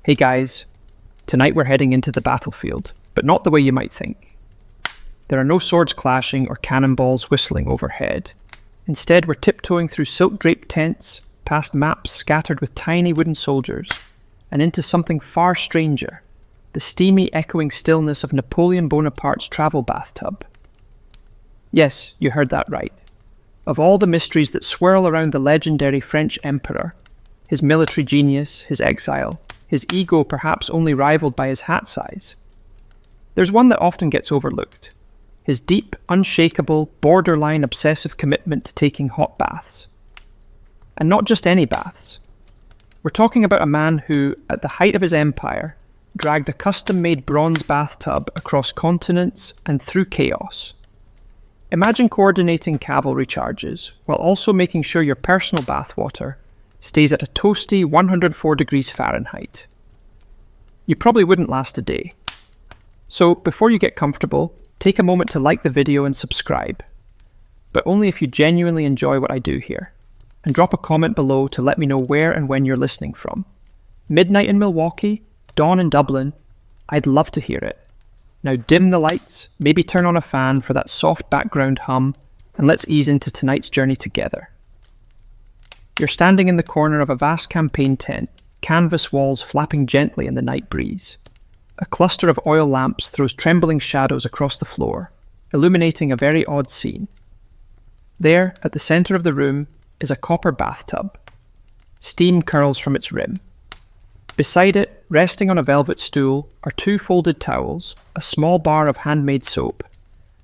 Hey guys, tonight we're heading into the battlefield, but not the way you might think. There are no swords clashing or cannonballs whistling overhead. Instead, we're tiptoeing through silk-draped tents, past maps scattered with tiny wooden soldiers, and into something far stranger, the steamy, echoing stillness of Napoleon Bonaparte's travel bathtub. Yes, you heard that right. Of all the mysteries that swirl around the legendary French emperor, his military genius, his exile, his ego perhaps only rivaled by his hat size, there's one that often gets overlooked: his deep, unshakable, borderline obsessive commitment to taking hot baths. And not just any baths. We're talking about a man who, at the height of his empire, dragged a custom-made bronze bathtub across continents and through chaos. Imagine coordinating cavalry charges while also making sure your personal bathwater stays at a toasty 104 degrees Fahrenheit. You probably wouldn't last a day. So before you get comfortable, take a moment to like the video and subscribe, but only if you genuinely enjoy what I do here. And drop a comment below to let me know where and when you're listening from. Midnight in Milwaukee, dawn in Dublin, I'd love to hear it. Now dim the lights, maybe turn on a fan for that soft background hum, and let's ease into tonight's journey together. You're standing in the corner of a vast campaign tent, canvas walls flapping gently in the night breeze. A cluster of oil lamps throws trembling shadows across the floor, illuminating a very odd scene. There, at the center of the room, is a copper bathtub. Steam curls from its rim. Beside it, resting on a velvet stool, are two folded towels, a small bar of handmade soap,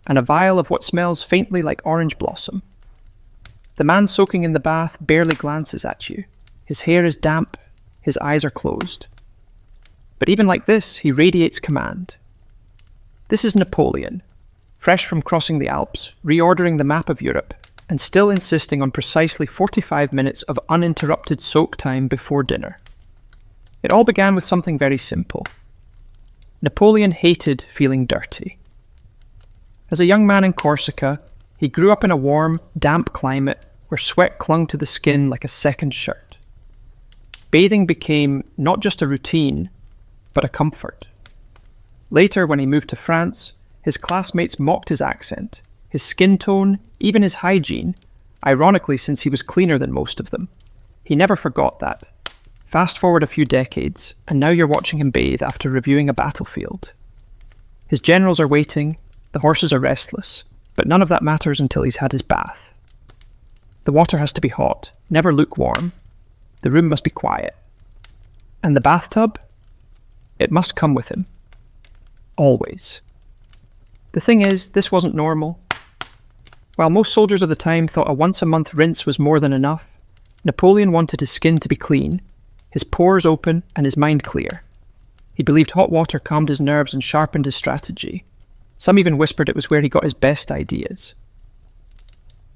and a vial of what smells faintly like orange blossom. The man soaking in the bath barely glances at you. His hair is damp, his eyes are closed. But even like this, he radiates command. This is Napoleon, fresh from crossing the Alps, reordering the map of Europe, and still insisting on precisely 45 minutes of uninterrupted soak time before dinner. It all began with something very simple. Napoleon hated feeling dirty. As a young man in Corsica, he grew up in a warm, damp climate where sweat clung to the skin like a second shirt. Bathing became not just a routine, but a comfort. Later, when he moved to France, his classmates mocked his accent, his skin tone, even his hygiene, ironically since he was cleaner than most of them. He never forgot that. Fast forward a few decades, and now you're watching him bathe after reviewing a battlefield. His generals are waiting, the horses are restless, but none of that matters until he's had his bath. The water has to be hot, never lukewarm. The room must be quiet. And the bathtub? It must come with him. Always. The thing is, this wasn't normal. While most soldiers of the time thought a once-a-month rinse was more than enough, Napoleon wanted his skin to be clean, his pores open, and his mind clear. He believed hot water calmed his nerves and sharpened his strategy. Some even whispered it was where he got his best ideas.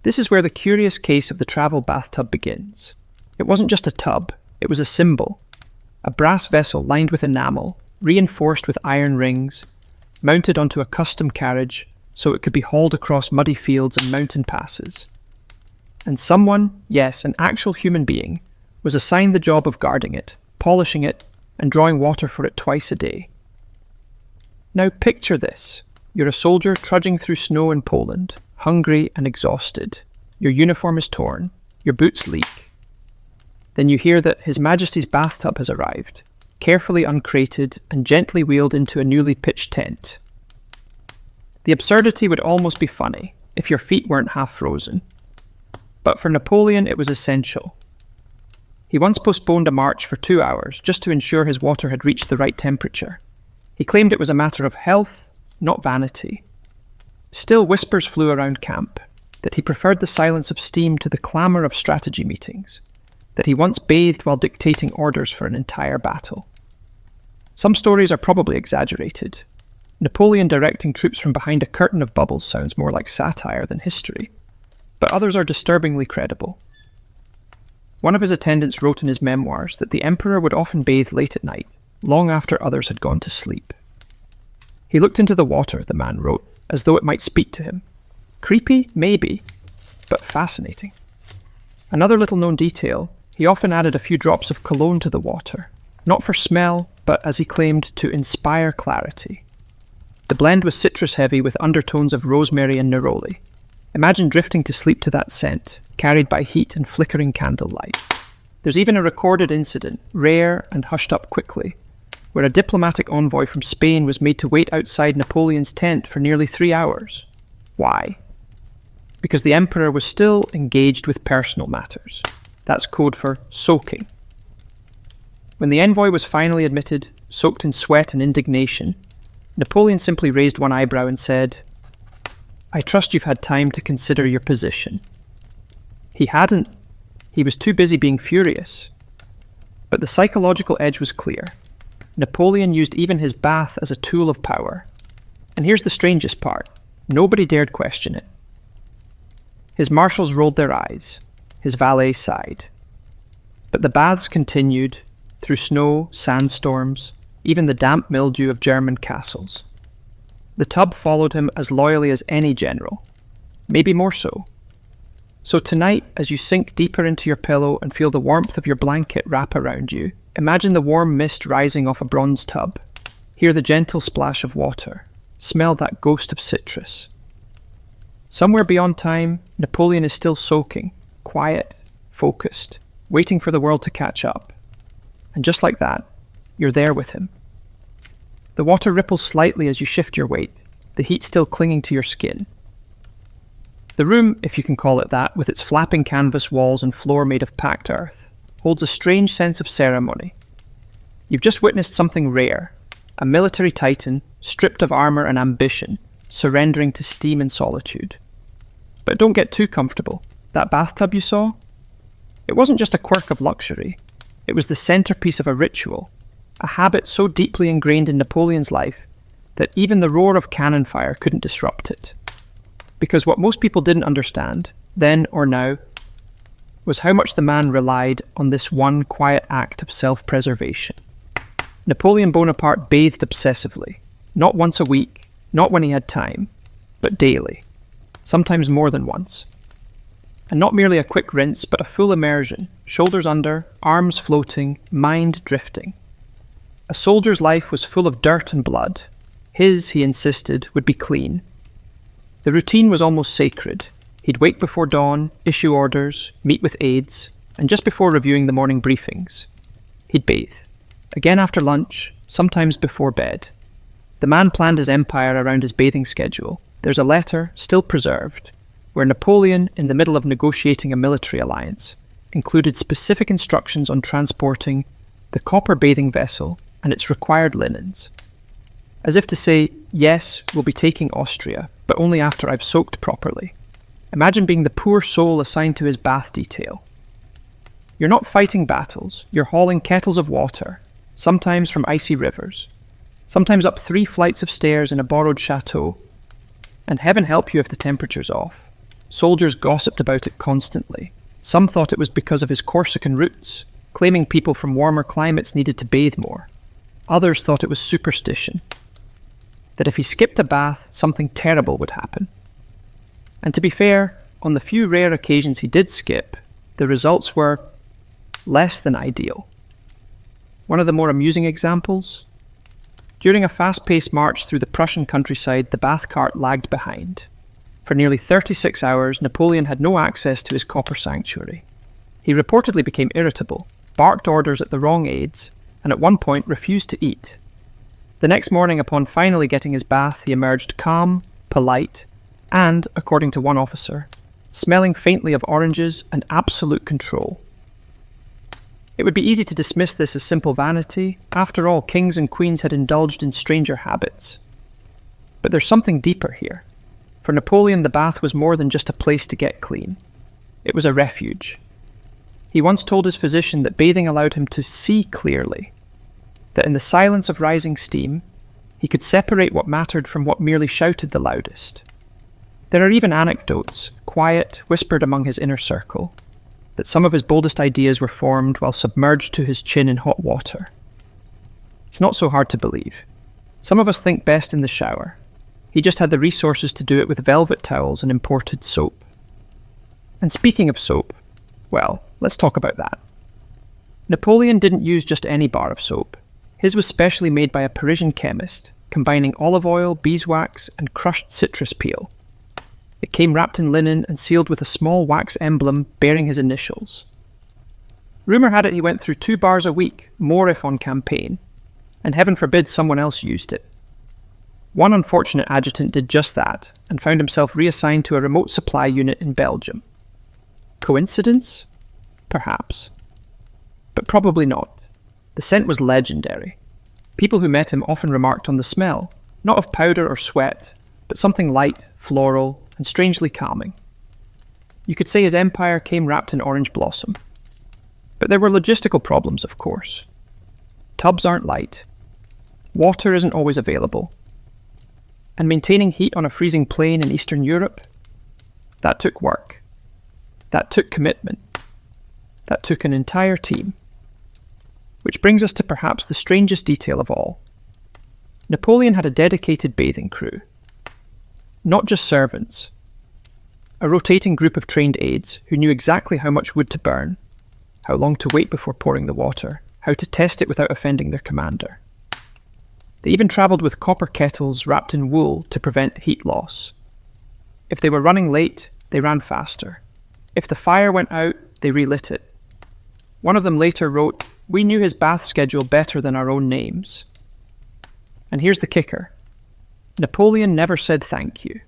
This is where the curious case of the travel bathtub begins. It wasn't just a tub, it was a symbol. A brass vessel lined with enamel, reinforced with iron rings, mounted onto a custom carriage so it could be hauled across muddy fields and mountain passes. And someone, yes, an actual human being, was assigned the job of guarding it, polishing it, and drawing water for it twice a day. Now picture this. You're a soldier trudging through snow in Poland, hungry and exhausted. Your uniform is torn, your boots leak. Then you hear that His Majesty's bathtub has arrived, carefully uncrated and gently wheeled into a newly pitched tent. The absurdity would almost be funny if your feet weren't half frozen. But for Napoleon, it was essential. He once postponed a march for 2 hours just to ensure his water had reached the right temperature. He claimed it was a matter of health, not vanity. Still, whispers flew around camp that he preferred the silence of steam to the clamour of strategy meetings, that he once bathed while dictating orders for an entire battle. Some stories are probably exaggerated. Napoleon directing troops from behind a curtain of bubbles sounds more like satire than history, but others are disturbingly credible. One of his attendants wrote in his memoirs that the emperor would often bathe late at night, long after others had gone to sleep. He looked into the water, the man wrote, as though it might speak to him. Creepy? Maybe, but fascinating. Another little known detail, he often added a few drops of cologne to the water, not for smell, but as he claimed, to inspire clarity. The blend was citrus-heavy with undertones of rosemary and neroli. Imagine drifting to sleep to that scent, carried by heat and flickering candlelight. There's even a recorded incident, rare and hushed up quickly, where a diplomatic envoy from Spain was made to wait outside Napoleon's tent for nearly 3 hours. Why? Because the emperor was still engaged with personal matters. That's code for soaking. When the envoy was finally admitted, soaked in sweat and indignation, Napoleon simply raised one eyebrow and said, "I trust you've had time to consider your position." He hadn't. He was too busy being furious. But the psychological edge was clear. Napoleon used even his bath as a tool of power. And here's the strangest part. Nobody dared question it. His marshals rolled their eyes. His valet sighed. But the baths continued, through snow, sandstorms, even the damp mildew of German castles. The tub followed him as loyally as any general, maybe more so. So tonight, as you sink deeper into your pillow and feel the warmth of your blanket wrap around you, imagine the warm mist rising off a bronze tub. Hear the gentle splash of water. Smell that ghost of citrus. Somewhere beyond time, Napoleon is still soaking, quiet, focused, waiting for the world to catch up. And just like that, you're there with him. The water ripples slightly as you shift your weight, the heat still clinging to your skin. The room, if you can call it that, with its flapping canvas walls and floor made of packed earth, holds a strange sense of ceremony. You've just witnessed something rare, a military titan, stripped of armor and ambition, surrendering to steam and solitude. But don't get too comfortable. That bathtub you saw? It wasn't just a quirk of luxury. It was the centerpiece of a ritual, a habit so deeply ingrained in Napoleon's life that even the roar of cannon fire couldn't disrupt it. Because what most people didn't understand, then or now, was how much the man relied on this one quiet act of self-preservation. Napoleon Bonaparte bathed obsessively, not once a week, not when he had time, but daily, sometimes more than once. And not merely a quick rinse, but a full immersion, shoulders under, arms floating, mind drifting. A soldier's life was full of dirt and blood. His, he insisted, would be clean. The routine was almost sacred. He'd wake before dawn, issue orders, meet with aides, and just before reviewing the morning briefings, he'd bathe. Again after lunch, sometimes before bed. The man planned his empire around his bathing schedule. There's a letter, still preserved, where Napoleon, in the middle of negotiating a military alliance, included specific instructions on transporting the copper bathing vessel and its required linens. As if to say, yes, we'll be taking Austria, but only after I've soaked properly. Imagine being the poor soul assigned to his bath detail. You're not fighting battles, you're hauling kettles of water, sometimes from icy rivers, sometimes up 3 flights of stairs in a borrowed chateau. And heaven help you if the temperature's off. Soldiers gossiped about it constantly. Some thought it was because of his Corsican roots, claiming people from warmer climates needed to bathe more. Others thought it was superstition, that if he skipped a bath, something terrible would happen. And to be fair, on the few rare occasions he did skip, the results were less than ideal. One of the more amusing examples? During a fast-paced march through the Prussian countryside, the bath cart lagged behind. For nearly 36 hours, Napoleon had no access to his copper sanctuary. He reportedly became irritable, barked orders at the wrong aides, and at one point refused to eat. The next morning, upon finally getting his bath, he emerged calm, polite, and, according to one officer, smelling faintly of oranges and absolute control. It would be easy to dismiss this as simple vanity. After all, kings and queens had indulged in stranger habits. But there's something deeper here. For Napoleon, the bath was more than just a place to get clean. It was a refuge. He once told his physician that bathing allowed him to see clearly, that in the silence of rising steam, he could separate what mattered from what merely shouted the loudest. There are even anecdotes, quiet, whispered among his inner circle, that some of his boldest ideas were formed while submerged to his chin in hot water. It's not so hard to believe. Some of us think best in the shower. He just had the resources to do it with velvet towels and imported soap. And speaking of soap, well, let's talk about that. Napoleon didn't use just any bar of soap. His was specially made by a Parisian chemist, combining olive oil, beeswax, and crushed citrus peel. It came wrapped in linen and sealed with a small wax emblem bearing his initials. Rumour had it he went through 2 bars a week, more if on campaign, and heaven forbid someone else used it. One unfortunate adjutant did just that, and found himself reassigned to a remote supply unit in Belgium. Coincidence? Perhaps. But probably not. The scent was legendary. People who met him often remarked on the smell, not of powder or sweat, but something light, floral, and strangely calming. You could say his empire came wrapped in orange blossom. But there were logistical problems, of course. Tubs aren't light. Water isn't always available. And maintaining heat on a freezing plain in Eastern Europe, that took work. That took commitment. That took an entire team. Which brings us to perhaps the strangest detail of all. Napoleon had a dedicated bathing crew. Not just servants. A rotating group of trained aides who knew exactly how much wood to burn, how long to wait before pouring the water, how to test it without offending their commander. They even travelled with copper kettles wrapped in wool to prevent heat loss. If they were running late, they ran faster. If the fire went out, they relit it. One of them later wrote, "We knew his bath schedule better than our own names." And here's the kicker. Napoleon never said thank you.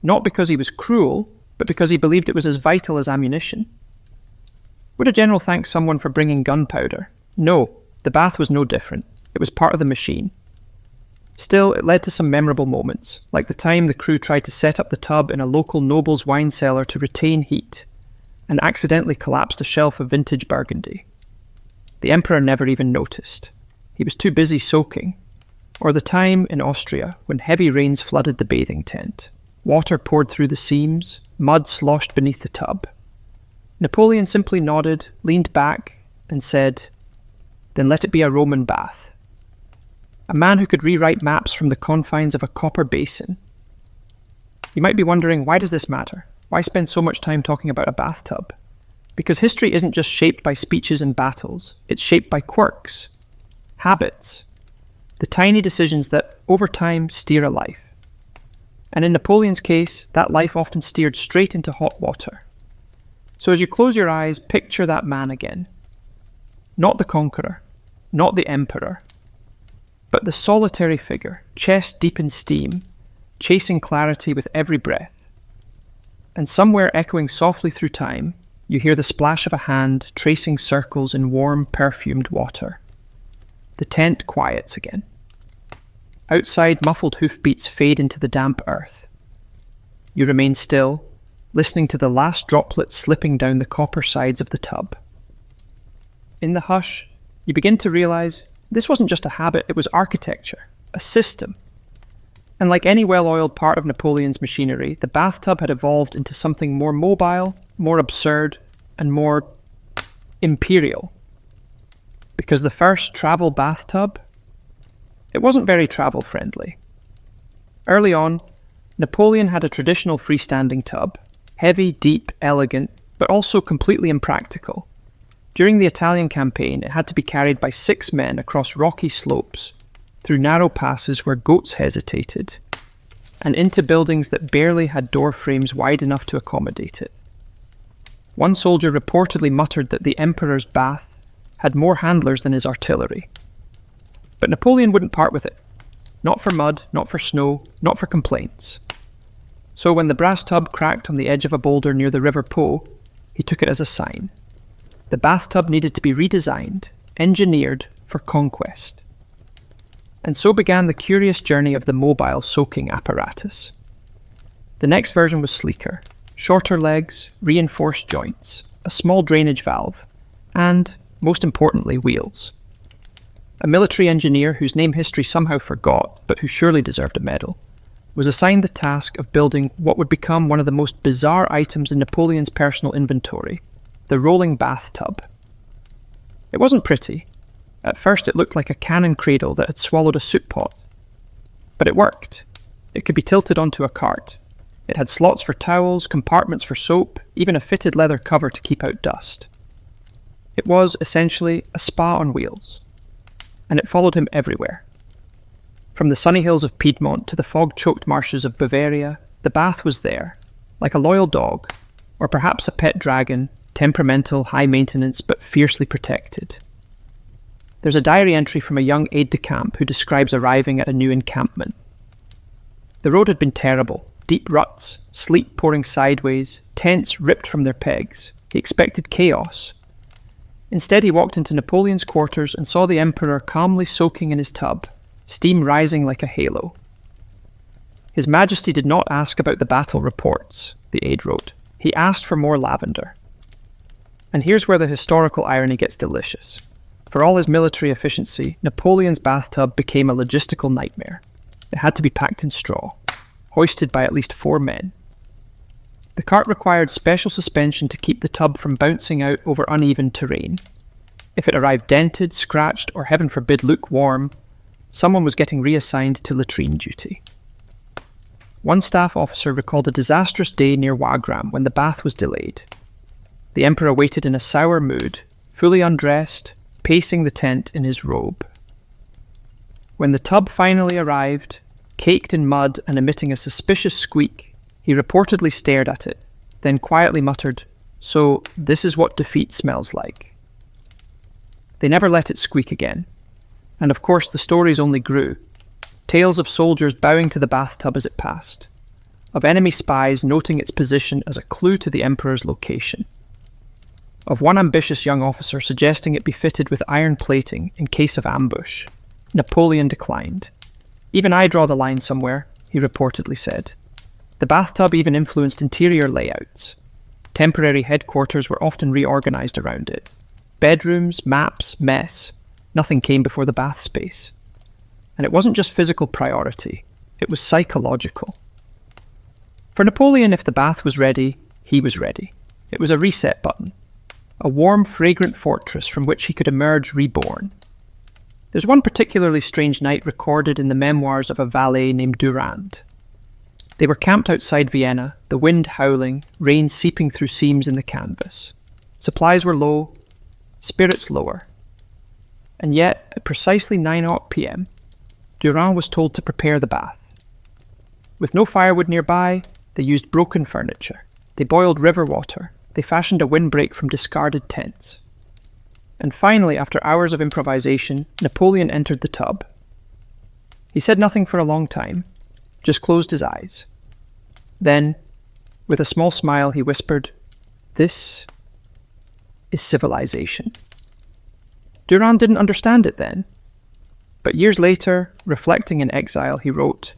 Not because he was cruel, but because he believed it was as vital as ammunition. Would a general thank someone for bringing gunpowder? No, the bath was no different. It was part of the machine. Still, it led to some memorable moments, like the time the crew tried to set up the tub in a local noble's wine cellar to retain heat, and accidentally collapsed a shelf of vintage Burgundy. The emperor never even noticed. He was too busy soaking. Or the time in Austria when heavy rains flooded the bathing tent. Water poured through the seams, mud sloshed beneath the tub. Napoleon simply nodded, leaned back, and said, "Then let it be a Roman bath." A man who could rewrite maps from the confines of a copper basin. You might be wondering, why does this matter? Why spend so much time talking about a bathtub? Because history isn't just shaped by speeches and battles, it's shaped by quirks, habits, the tiny decisions that, over time, steer a life. And in Napoleon's case, that life often steered straight into hot water. So as you close your eyes, picture that man again. Not the conqueror, not the emperor, but the solitary figure, chest deep in steam, chasing clarity with every breath. And somewhere echoing softly through time, you hear the splash of a hand tracing circles in warm, perfumed water. The tent quiets again. Outside, muffled hoofbeats fade into the damp earth. You remain still, listening to the last droplets slipping down the copper sides of the tub. In the hush, you begin to realize this wasn't just a habit, it was architecture, a system. And like any well-oiled part of Napoleon's machinery, the bathtub had evolved into something more mobile, more absurd, and more imperial. Because the first travel bathtub, it wasn't very travel-friendly. Early on, Napoleon had a traditional freestanding tub, heavy, deep, elegant, but also completely impractical. During the Italian campaign, it had to be carried by 6 men across rocky slopes, through narrow passes where goats hesitated, and into buildings that barely had door frames wide enough to accommodate it. One soldier reportedly muttered that the emperor's bath had more handlers than his artillery. But Napoleon wouldn't part with it. Not for mud, not for snow, not for complaints. So when the brass tub cracked on the edge of a boulder near the River Po, he took it as a sign. The bathtub needed to be redesigned, engineered for conquest. And so began the curious journey of the mobile soaking apparatus. The next version was sleeker, shorter legs, reinforced joints, a small drainage valve, and, most importantly, wheels. A military engineer whose name history somehow forgot, but who surely deserved a medal, was assigned the task of building what would become one of the most bizarre items in Napoleon's personal inventory, the rolling bathtub. It wasn't pretty. At first it looked like a cannon cradle that had swallowed a soup pot. But it worked. It could be tilted onto a cart. It had slots for towels, compartments for soap, even a fitted leather cover to keep out dust. It was, essentially, a spa on wheels. and it followed him everywhere. From the sunny hills of Piedmont to the fog-choked marshes of Bavaria, the bath was there, like a loyal dog, or perhaps a pet dragon, temperamental, high-maintenance, but fiercely protected. There's a diary entry from a young aide-de-camp who describes arriving at a new encampment. The road had been terrible, deep ruts, sleet pouring sideways, tents ripped from their pegs. He expected chaos. Instead, he walked into Napoleon's quarters and saw the emperor calmly soaking in his tub, steam rising like a halo. His Majesty did not ask about the battle reports, the aide wrote. He asked for more lavender. And here's where the historical irony gets delicious. For all his military efficiency, Napoleon's bathtub became a logistical nightmare. It had to be packed in straw, hoisted by at least 4 men. The cart required special suspension to keep the tub from bouncing out over uneven terrain. If it arrived dented, scratched, or heaven forbid lukewarm, someone was getting reassigned to latrine duty. One staff officer recalled a disastrous day near Wagram when the bath was delayed. The emperor waited in a sour mood, fully undressed, pacing the tent in his robe. When the tub finally arrived, caked in mud and emitting a suspicious squeak, he reportedly stared at it, then quietly muttered, "So, this is what defeat smells like." They never let it squeak again. And of course the stories only grew. Tales of soldiers bowing to the bathtub as it passed. Of enemy spies noting its position as a clue to the emperor's location. Of one ambitious young officer suggesting it be fitted with iron plating in case of ambush. Napoleon declined. "Even I draw the line somewhere," he reportedly said. The bathtub even influenced interior layouts. Temporary headquarters were often reorganized around it. Bedrooms, maps, mess. Nothing came before the bath space. And it wasn't just physical priority, it was psychological. For Napoleon, if the bath was ready, he was ready. It was a reset button. A warm, fragrant fortress from which he could emerge reborn. There's one particularly strange night recorded in the memoirs of a valet named Durand. They were camped outside Vienna, the wind howling, rain seeping through seams in the canvas. Supplies were low, spirits lower. And yet, at precisely 9 p.m, Durand was told to prepare the bath. With no firewood nearby, they used broken furniture. They boiled river water. They fashioned a windbreak from discarded tents. And finally, after hours of improvisation, Napoleon entered the tub. He said nothing for a long time, just closed his eyes. Then, with a small smile, he whispered, "This is civilization." Durand didn't understand it then. But years later, reflecting in exile, he wrote,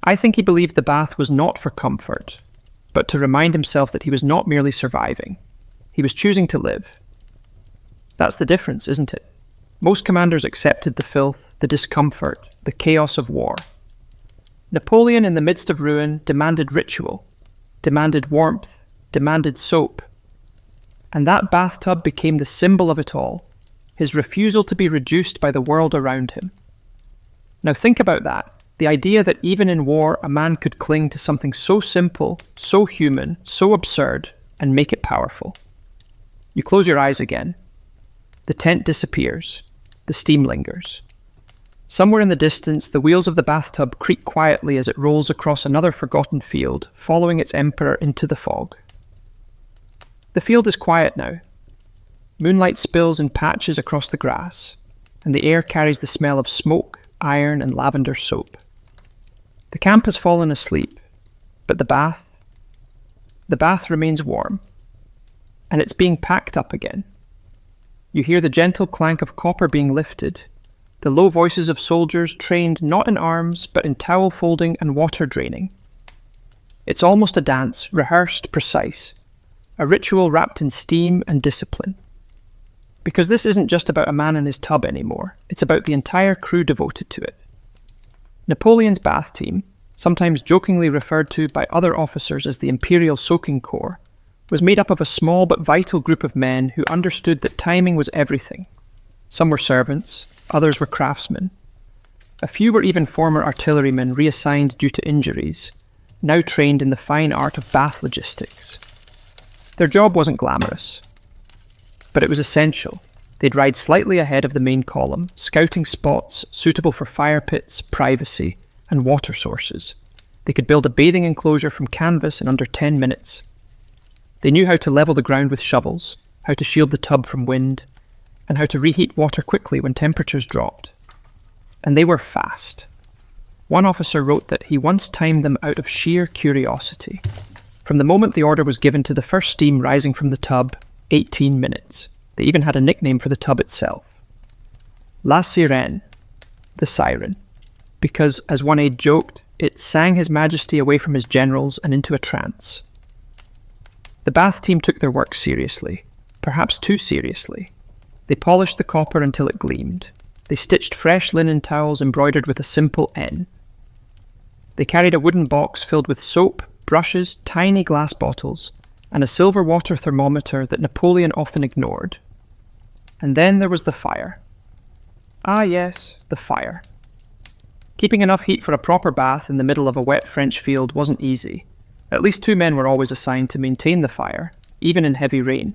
"I think he believed the bath was not for comfort, but to remind himself that he was not merely surviving. He was choosing to live." That's the difference, isn't it? Most commanders accepted the filth, the discomfort, the chaos of war. Napoleon, in the midst of ruin, demanded ritual, demanded warmth, demanded soap. And that bathtub became the symbol of it all, his refusal to be reduced by the world around him. Now think about that, the idea that even in war a man could cling to something so simple, so human, so absurd, and make it powerful. You close your eyes again. The tent disappears. The steam lingers. Somewhere in the distance, the wheels of the bathtub creak quietly as it rolls across another forgotten field, following its emperor into the fog. The field is quiet now. Moonlight spills in patches across the grass, and the air carries the smell of smoke, iron, and lavender soap. The camp has fallen asleep, but the bath remains warm, and it's being packed up again. You hear the gentle clank of copper being lifted, the low voices of soldiers trained not in arms, but in towel folding and water draining. It's almost a dance, rehearsed, precise, a ritual wrapped in steam and discipline. Because this isn't just about a man in his tub anymore, it's about the entire crew devoted to it. Napoleon's bath team, sometimes jokingly referred to by other officers as the Imperial Soaking Corps, was made up of a small but vital group of men who understood that timing was everything. Some were servants, others were craftsmen. A few were even former artillerymen reassigned due to injuries, now trained in the fine art of bath logistics. Their job wasn't glamorous, but it was essential. They'd ride slightly ahead of the main column, scouting spots suitable for fire pits, privacy, and water sources. They could build a bathing enclosure from canvas in under 10 minutes. They knew how to level the ground with shovels, how to shield the tub from wind, and how to reheat water quickly when temperatures dropped. And they were fast. One officer wrote that he once timed them out of sheer curiosity. From the moment the order was given to the first steam rising from the tub, 18 minutes. They even had a nickname for the tub itself. La Sirène, the siren, because, as one aide joked, it sang His Majesty away from his generals and into a trance. The Bath team took their work seriously, perhaps too seriously. They polished the copper until it gleamed. They stitched fresh linen towels embroidered with a simple N. They carried a wooden box filled with soap, brushes, tiny glass bottles, and a silver water thermometer that Napoleon often ignored. And then there was the fire. Ah yes, the fire. Keeping enough heat for a proper bath in the middle of a wet French field wasn't easy. At least 2 men were always assigned to maintain the fire, even in heavy rain.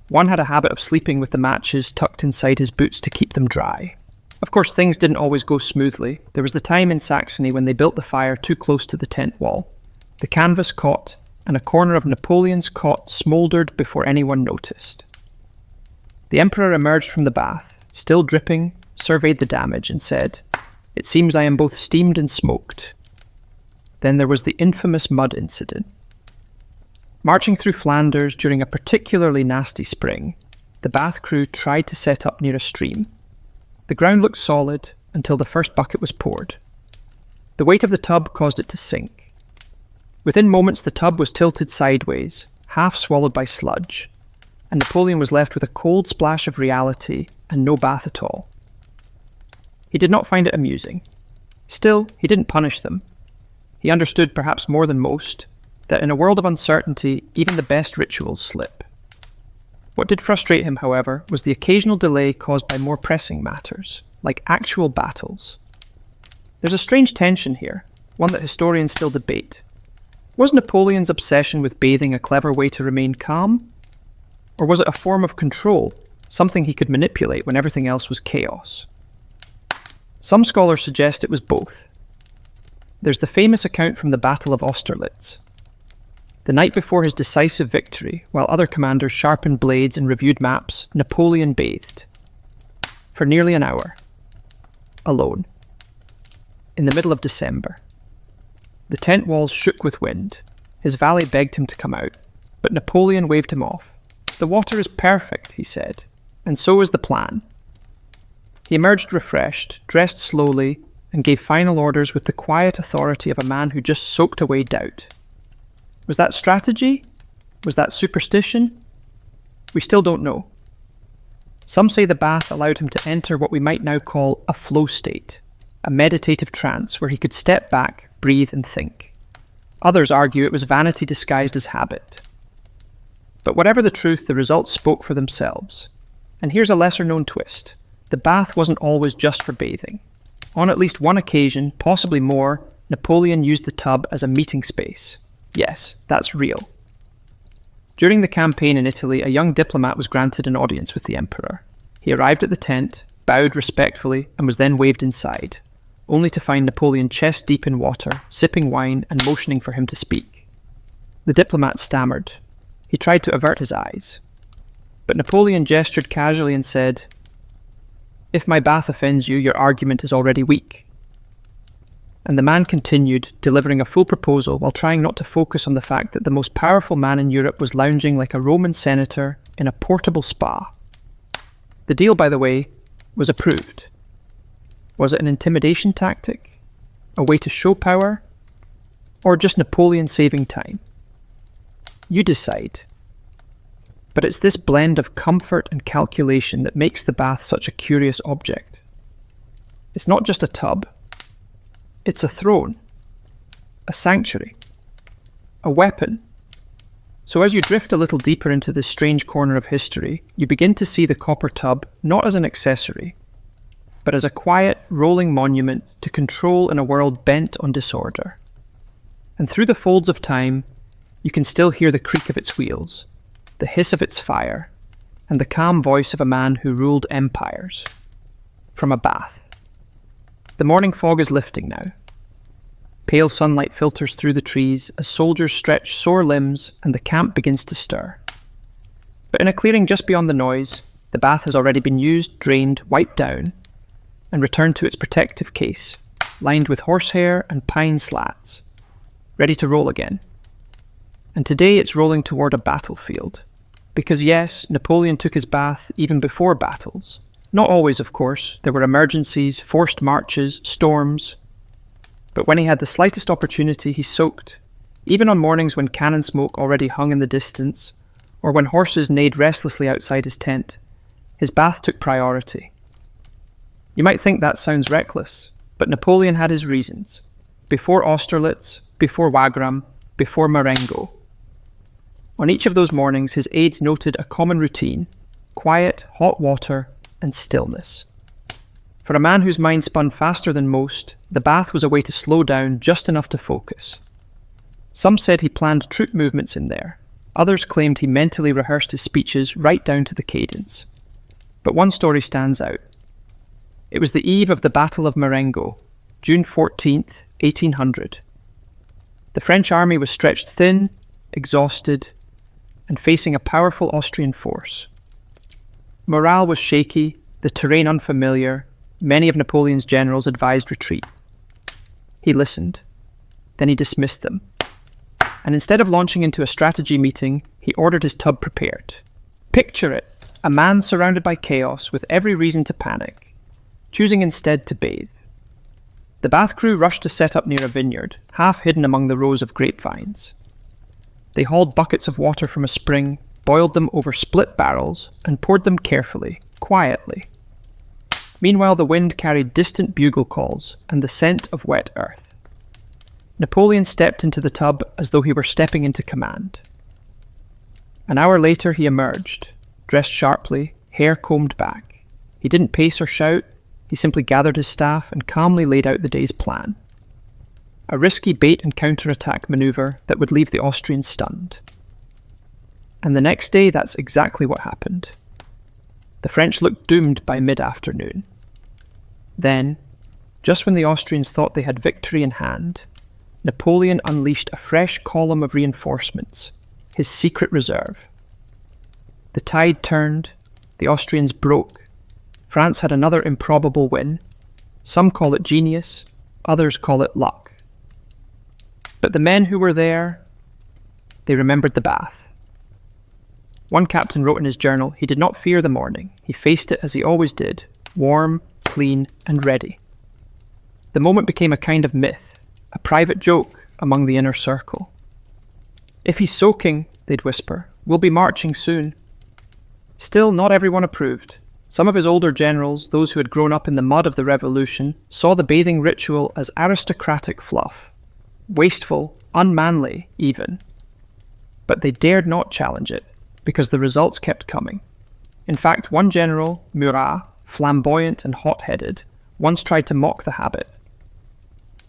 One had a habit of sleeping with the matches tucked inside his boots to keep them dry. Of course, things didn't always go smoothly. There was the time in Saxony when they built the fire too close to the tent wall. The canvas caught, and a corner of Napoleon's cot smouldered before anyone noticed. The Emperor emerged from the bath, still dripping, surveyed the damage, and said, "It seems I am both steamed and smoked." Then there was the infamous mud incident. Marching through Flanders during a particularly nasty spring, the Bath crew tried to set up near a stream. The ground looked solid until the first bucket was poured. The weight of the tub caused it to sink. Within moments the tub was tilted sideways, half swallowed by sludge, and Napoleon was left with a cold splash of reality and no bath at all. He did not find it amusing. Still, he didn't punish them. He understood, perhaps more than most, that in a world of uncertainty, even the best rituals slip. What did frustrate him, however, was the occasional delay caused by more pressing matters, like actual battles. There's a strange tension here, one that historians still debate. Was Napoleon's obsession with bathing a clever way to remain calm? Or was it a form of control, something he could manipulate when everything else was chaos? Some scholars suggest it was both. There's the famous account from the Battle of Austerlitz. The night before his decisive victory, while other commanders sharpened blades and reviewed maps, Napoleon bathed. For nearly an hour. Alone. In the middle of December. The tent walls shook with wind. His valet begged him to come out, but Napoleon waved him off. "The water is perfect," he said, "and so is the plan." He emerged refreshed, dressed slowly, and gave final orders with the quiet authority of a man who just soaked away doubt. Was that strategy? Was that superstition? We still don't know. Some say the bath allowed him to enter what we might now call a flow state, a meditative trance where he could step back, breathe, and think. Others argue it was vanity disguised as habit. But whatever the truth, the results spoke for themselves. And here's a lesser-known twist. The bath wasn't always just for bathing. On at least one occasion, possibly more, Napoleon used the tub as a meeting space. Yes, that's real. During the campaign in Italy, a young diplomat was granted an audience with the emperor. He arrived at the tent, bowed respectfully, and was then waved inside, only to find Napoleon chest deep in water, sipping wine and motioning for him to speak. The diplomat stammered. He tried to avert his eyes. But Napoleon gestured casually and said, "If my bath offends you, your argument is already weak." And the man continued, delivering a full proposal while trying not to focus on the fact that the most powerful man in Europe was lounging like a Roman senator in a portable spa. The deal, by the way, was approved. Was it an intimidation tactic? A way to show power? Or just Napoleon saving time? You decide. But it's this blend of comfort and calculation that makes the bath such a curious object. It's not just a tub. It's a throne, a sanctuary, a weapon. So as you drift a little deeper into this strange corner of history, you begin to see the copper tub not as an accessory, but as a quiet, rolling monument to control in a world bent on disorder. And through the folds of time, you can still hear the creak of its wheels, the hiss of its fire, and the calm voice of a man who ruled empires. From a bath. The morning fog is lifting now. Pale sunlight filters through the trees as soldiers stretch sore limbs and the camp begins to stir. But in a clearing just beyond the noise, the bath has already been used, drained, wiped down, and returned to its protective case, lined with horsehair and pine slats, ready to roll again. And today it's rolling toward a battlefield. Because yes, Napoleon took his bath even before battles. Not always, of course. There were emergencies, forced marches, storms. But when he had the slightest opportunity, he soaked, even on mornings when cannon smoke already hung in the distance, or when horses neighed restlessly outside his tent. His bath took priority. You might think that sounds reckless, but Napoleon had his reasons. Before Austerlitz, before Wagram, before Marengo. On each of those mornings, his aides noted a common routine: quiet, hot water, and stillness. For a man whose mind spun faster than most, the bath was a way to slow down just enough to focus. Some said he planned troop movements in there. Others claimed he mentally rehearsed his speeches right down to the cadence. But one story stands out. It was the eve of the Battle of Marengo, June 14th, 1800. The French army was stretched thin, exhausted, and facing a powerful Austrian force. Morale was shaky, the terrain unfamiliar. Many of Napoleon's generals advised retreat. He listened. Then he dismissed them. And instead of launching into a strategy meeting, he ordered his tub prepared. Picture it, a man surrounded by chaos with every reason to panic, choosing instead to bathe. The bath crew rushed to set up near a vineyard, half hidden among the rows of grapevines. They hauled buckets of water from a spring, boiled them over split barrels, and poured them carefully, quietly. Meanwhile, the wind carried distant bugle calls and the scent of wet earth. Napoleon stepped into the tub as though he were stepping into command. An hour later, he emerged, dressed sharply, hair combed back. He didn't pace or shout. He simply gathered his staff and calmly laid out the day's plan. A risky bait and counterattack maneuver that would leave the Austrians stunned. And the next day, that's exactly what happened. The French looked doomed by mid-afternoon. Then, just when the Austrians thought they had victory in hand, Napoleon unleashed a fresh column of reinforcements, his secret reserve. The tide turned, the Austrians broke. France had another improbable win. Some call it genius, others call it luck. But the men who were there, they remembered the bath. One captain wrote in his journal he did not fear the morning. He faced it as he always did, warm, clean, and ready. The moment became a kind of myth, a private joke among the inner circle. If he's soaking, they'd whisper, we'll be marching soon. Still, not everyone approved. Some of his older generals, those who had grown up in the mud of the revolution, saw the bathing ritual as aristocratic fluff. Wasteful, unmanly, even. But they dared not challenge it, because the results kept coming. In fact, one general, Murat, flamboyant and hot-headed, once tried to mock the habit.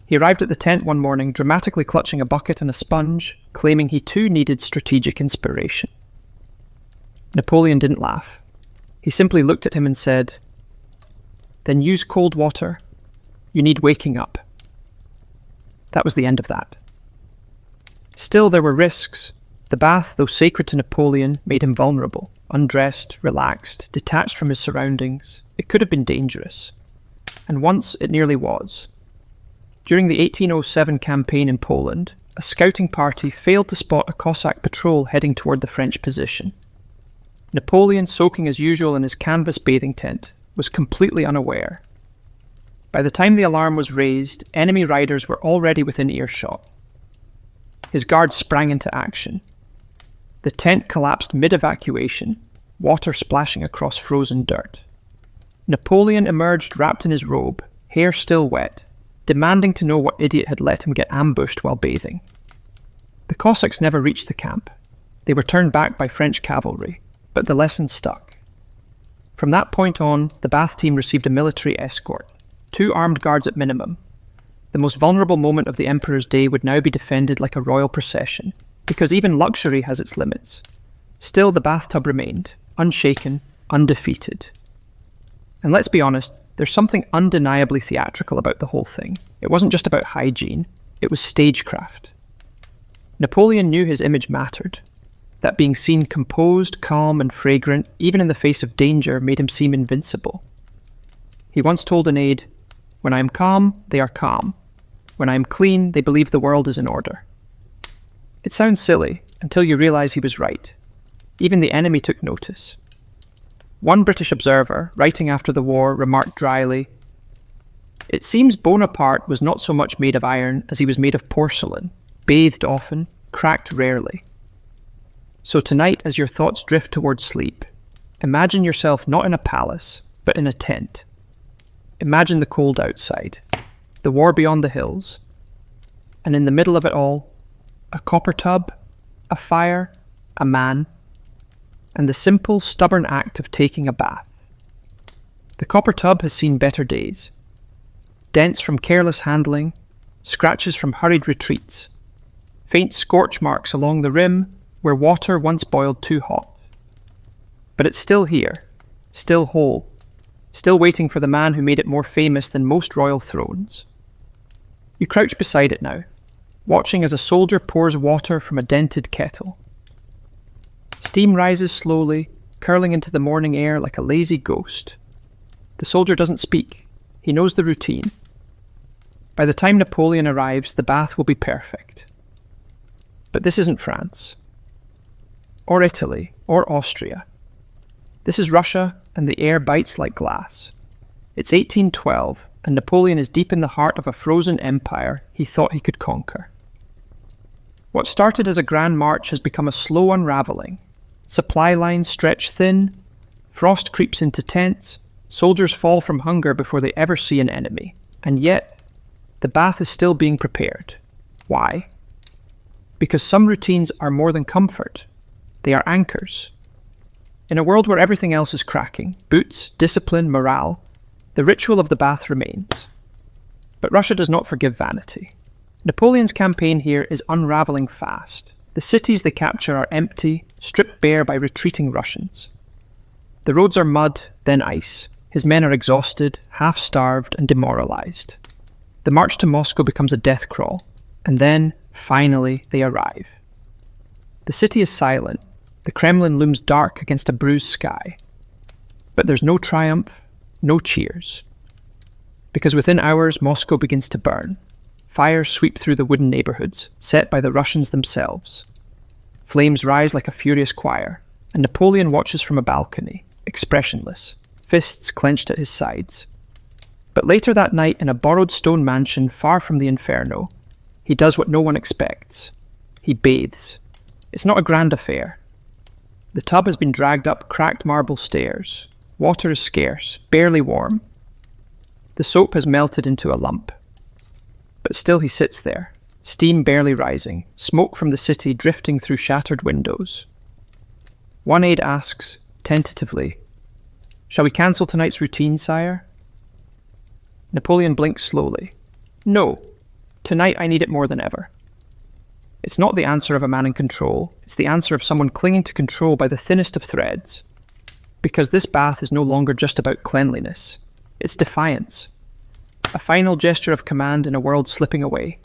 He arrived at the tent one morning, dramatically clutching a bucket and a sponge, claiming he too needed strategic inspiration. Napoleon didn't laugh. He simply looked at him and said, "Then use cold water. You need waking up." That was the end of that. Still, there were risks. The bath, though sacred to Napoleon, made him vulnerable, undressed, relaxed, detached from his surroundings. It could have been dangerous. And once it nearly was. During the 1807 campaign in Poland, a scouting party failed to spot a Cossack patrol heading toward the French position. Napoleon, soaking as usual in his canvas bathing tent, was completely unaware. By the time the alarm was raised, enemy riders were already within earshot. His guards sprang into action. The tent collapsed mid-evacuation, water splashing across frozen dirt. Napoleon emerged wrapped in his robe, hair still wet, demanding to know what idiot had let him get ambushed while bathing. The Cossacks never reached the camp. They were turned back by French cavalry, but the lesson stuck. From that point on, the bath team received a military escort, 2 armed guards at minimum. The most vulnerable moment of the Emperor's day would now be defended like a royal procession, because even luxury has its limits. Still, the bathtub remained, unshaken, undefeated. And let's be honest, there's something undeniably theatrical about the whole thing. It wasn't just about hygiene, it was stagecraft. Napoleon knew his image mattered, that being seen composed, calm and fragrant, even in the face of danger, made him seem invincible. He once told an aide, "When I am calm, they are calm. When I am clean, they believe the world is in order." It sounds silly, until you realise he was right. Even the enemy took notice. One British observer, writing after the war, remarked dryly, "It seems Bonaparte was not so much made of iron as he was made of porcelain, bathed often, cracked rarely." So tonight, as your thoughts drift towards sleep, imagine yourself not in a palace, but in a tent. Imagine the cold outside, the war beyond the hills, and in the middle of it all, a copper tub, a fire, a man, and the simple, stubborn act of taking a bath. The copper tub has seen better days. Dents from careless handling, scratches from hurried retreats, faint scorch marks along the rim where water once boiled too hot. But it's still here, still whole, still waiting for the man who made it more famous than most royal thrones. You crouch beside it now, watching as a soldier pours water from a dented kettle. Steam rises slowly, curling into the morning air like a lazy ghost. The soldier doesn't speak. He knows the routine. By the time Napoleon arrives, the bath will be perfect. But this isn't France, or Italy, or Austria. This is Russia, and the air bites like glass. It's 1812, and Napoleon is deep in the heart of a frozen empire he thought he could conquer. What started as a grand march has become a slow unravelling. Supply lines stretch thin, frost creeps into tents, soldiers fall from hunger before they ever see an enemy. And yet, the bath is still being prepared. Why? Because some routines are more than comfort. They are anchors. In a world where everything else is cracking, boots, discipline, morale, the ritual of the bath remains. But Russia does not forgive vanity. Napoleon's campaign here is unravelling fast. The cities they capture are empty, stripped bare by retreating Russians. The roads are mud, then ice. His men are exhausted, half-starved and demoralised. The march to Moscow becomes a death crawl, and then, finally, they arrive. The city is silent. The Kremlin looms dark against a bruised sky. But there's no triumph, no cheers. Because within hours, Moscow begins to burn. Fires sweep through the wooden neighbourhoods, set by the Russians themselves. Flames rise like a furious choir, and Napoleon watches from a balcony, expressionless, fists clenched at his sides. But later that night, in a borrowed stone mansion far from the inferno, he does what no one expects. He bathes. It's not a grand affair. The tub has been dragged up cracked marble stairs. Water is scarce, barely warm. The soap has melted into a lump. But still he sits there, steam barely rising, smoke from the city drifting through shattered windows. One aide asks, tentatively, "Shall we cancel tonight's routine, sire?" Napoleon blinks slowly. "No. Tonight I need it more than ever." It's not the answer of a man in control, it's the answer of someone clinging to control by the thinnest of threads. Because this bath is no longer just about cleanliness. It's defiance. A final gesture of command in a world slipping away.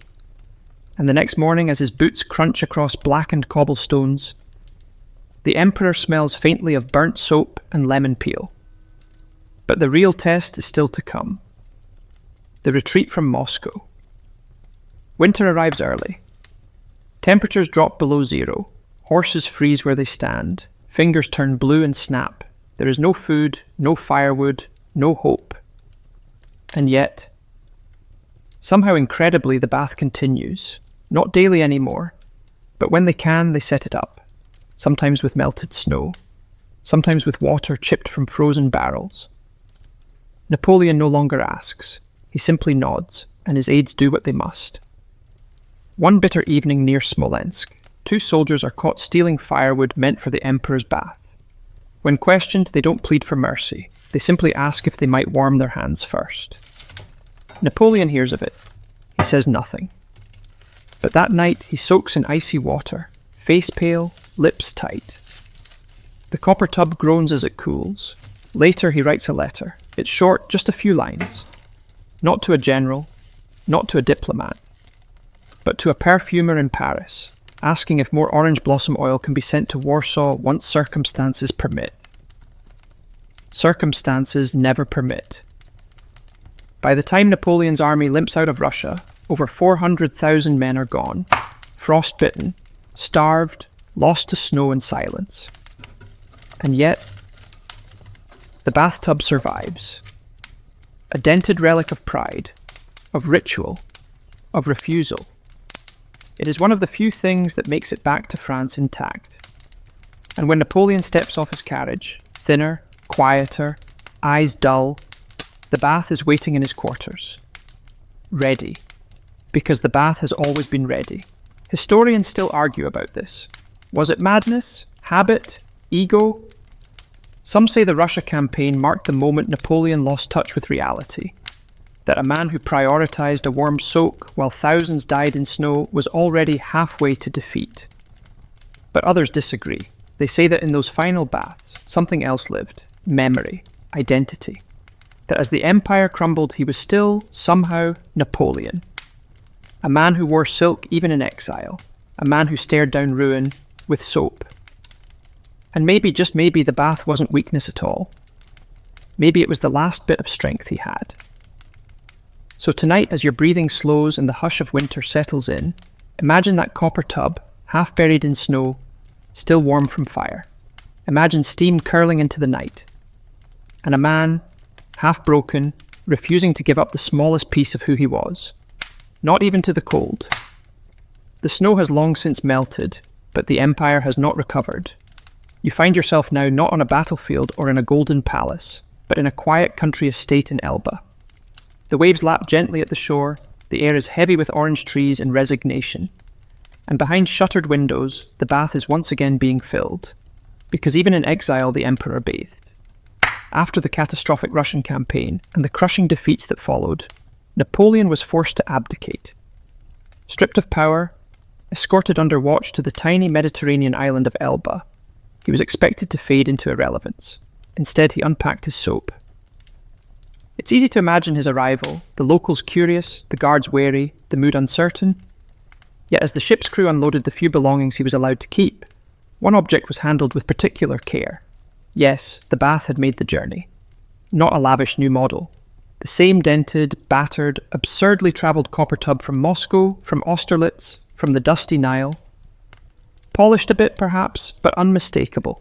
And the next morning, as his boots crunch across blackened cobblestones, the Emperor smells faintly of burnt soap and lemon peel. But the real test is still to come. The retreat from Moscow. Winter arrives early. Temperatures drop below zero. Horses freeze where they stand. Fingers turn blue and snap. There is no food, no firewood, no hope. And yet, somehow incredibly, the bath continues. Not daily anymore, but when they can, they set it up. Sometimes with melted snow, sometimes with water chipped from frozen barrels. Napoleon no longer asks. He simply nods, and his aides do what they must. One bitter evening near Smolensk, 2 soldiers are caught stealing firewood meant for the Emperor's bath. When questioned, they don't plead for mercy. They simply ask if they might warm their hands first. Napoleon hears of it. He says nothing. But that night he soaks in icy water, face pale, lips tight. The copper tub groans as it cools. Later he writes a letter. It's short, just a few lines. Not to a general, not to a diplomat, but to a perfumer in Paris, asking if more orange blossom oil can be sent to Warsaw once circumstances permit. Circumstances never permit. By the time Napoleon's army limps out of Russia, over 400,000 men are gone, frostbitten, starved, lost to snow and silence. And yet, the bathtub survives. A dented relic of pride, of ritual, of refusal. It is one of the few things that makes it back to France intact. And when Napoleon steps off his carriage, thinner, quieter, eyes dull, the bath is waiting in his quarters. Ready. Because the bath has always been ready. Historians still argue about this. Was it madness? Habit? Ego? Some say the Russia campaign marked the moment Napoleon lost touch with reality. That a man who prioritized a warm soak while thousands died in snow was already halfway to defeat. But others disagree. They say that in those final baths, something else lived. Memory. Identity. That as the empire crumbled, he was still, somehow, Napoleon. A man who wore silk even in exile. A man who stared down ruin with soap. And maybe, just maybe, the bath wasn't weakness at all. Maybe it was the last bit of strength he had. So tonight, as your breathing slows and the hush of winter settles in, imagine that copper tub, half buried in snow, still warm from fire. Imagine steam curling into the night. And a man, half broken, refusing to give up the smallest piece of who he was. Not even to the cold. The snow has long since melted, but the empire has not recovered. You find yourself now not on a battlefield or in a golden palace, but in a quiet country estate in Elba. The waves lap gently at the shore, the air is heavy with orange trees and resignation. And behind shuttered windows, the bath is once again being filled, because even in exile the emperor bathed. After the catastrophic Russian campaign and the crushing defeats that followed, Napoleon was forced to abdicate. Stripped of power, escorted under watch to the tiny Mediterranean island of Elba, he was expected to fade into irrelevance. Instead, he unpacked his soap. It's easy to imagine his arrival, the locals curious, the guards wary, the mood uncertain. Yet as the ship's crew unloaded the few belongings he was allowed to keep, one object was handled with particular care. Yes, the bath had made the journey. Not a lavish new model. The same dented, battered, absurdly travelled copper tub from Moscow, from Austerlitz, from the dusty Nile. Polished a bit, perhaps, but unmistakable.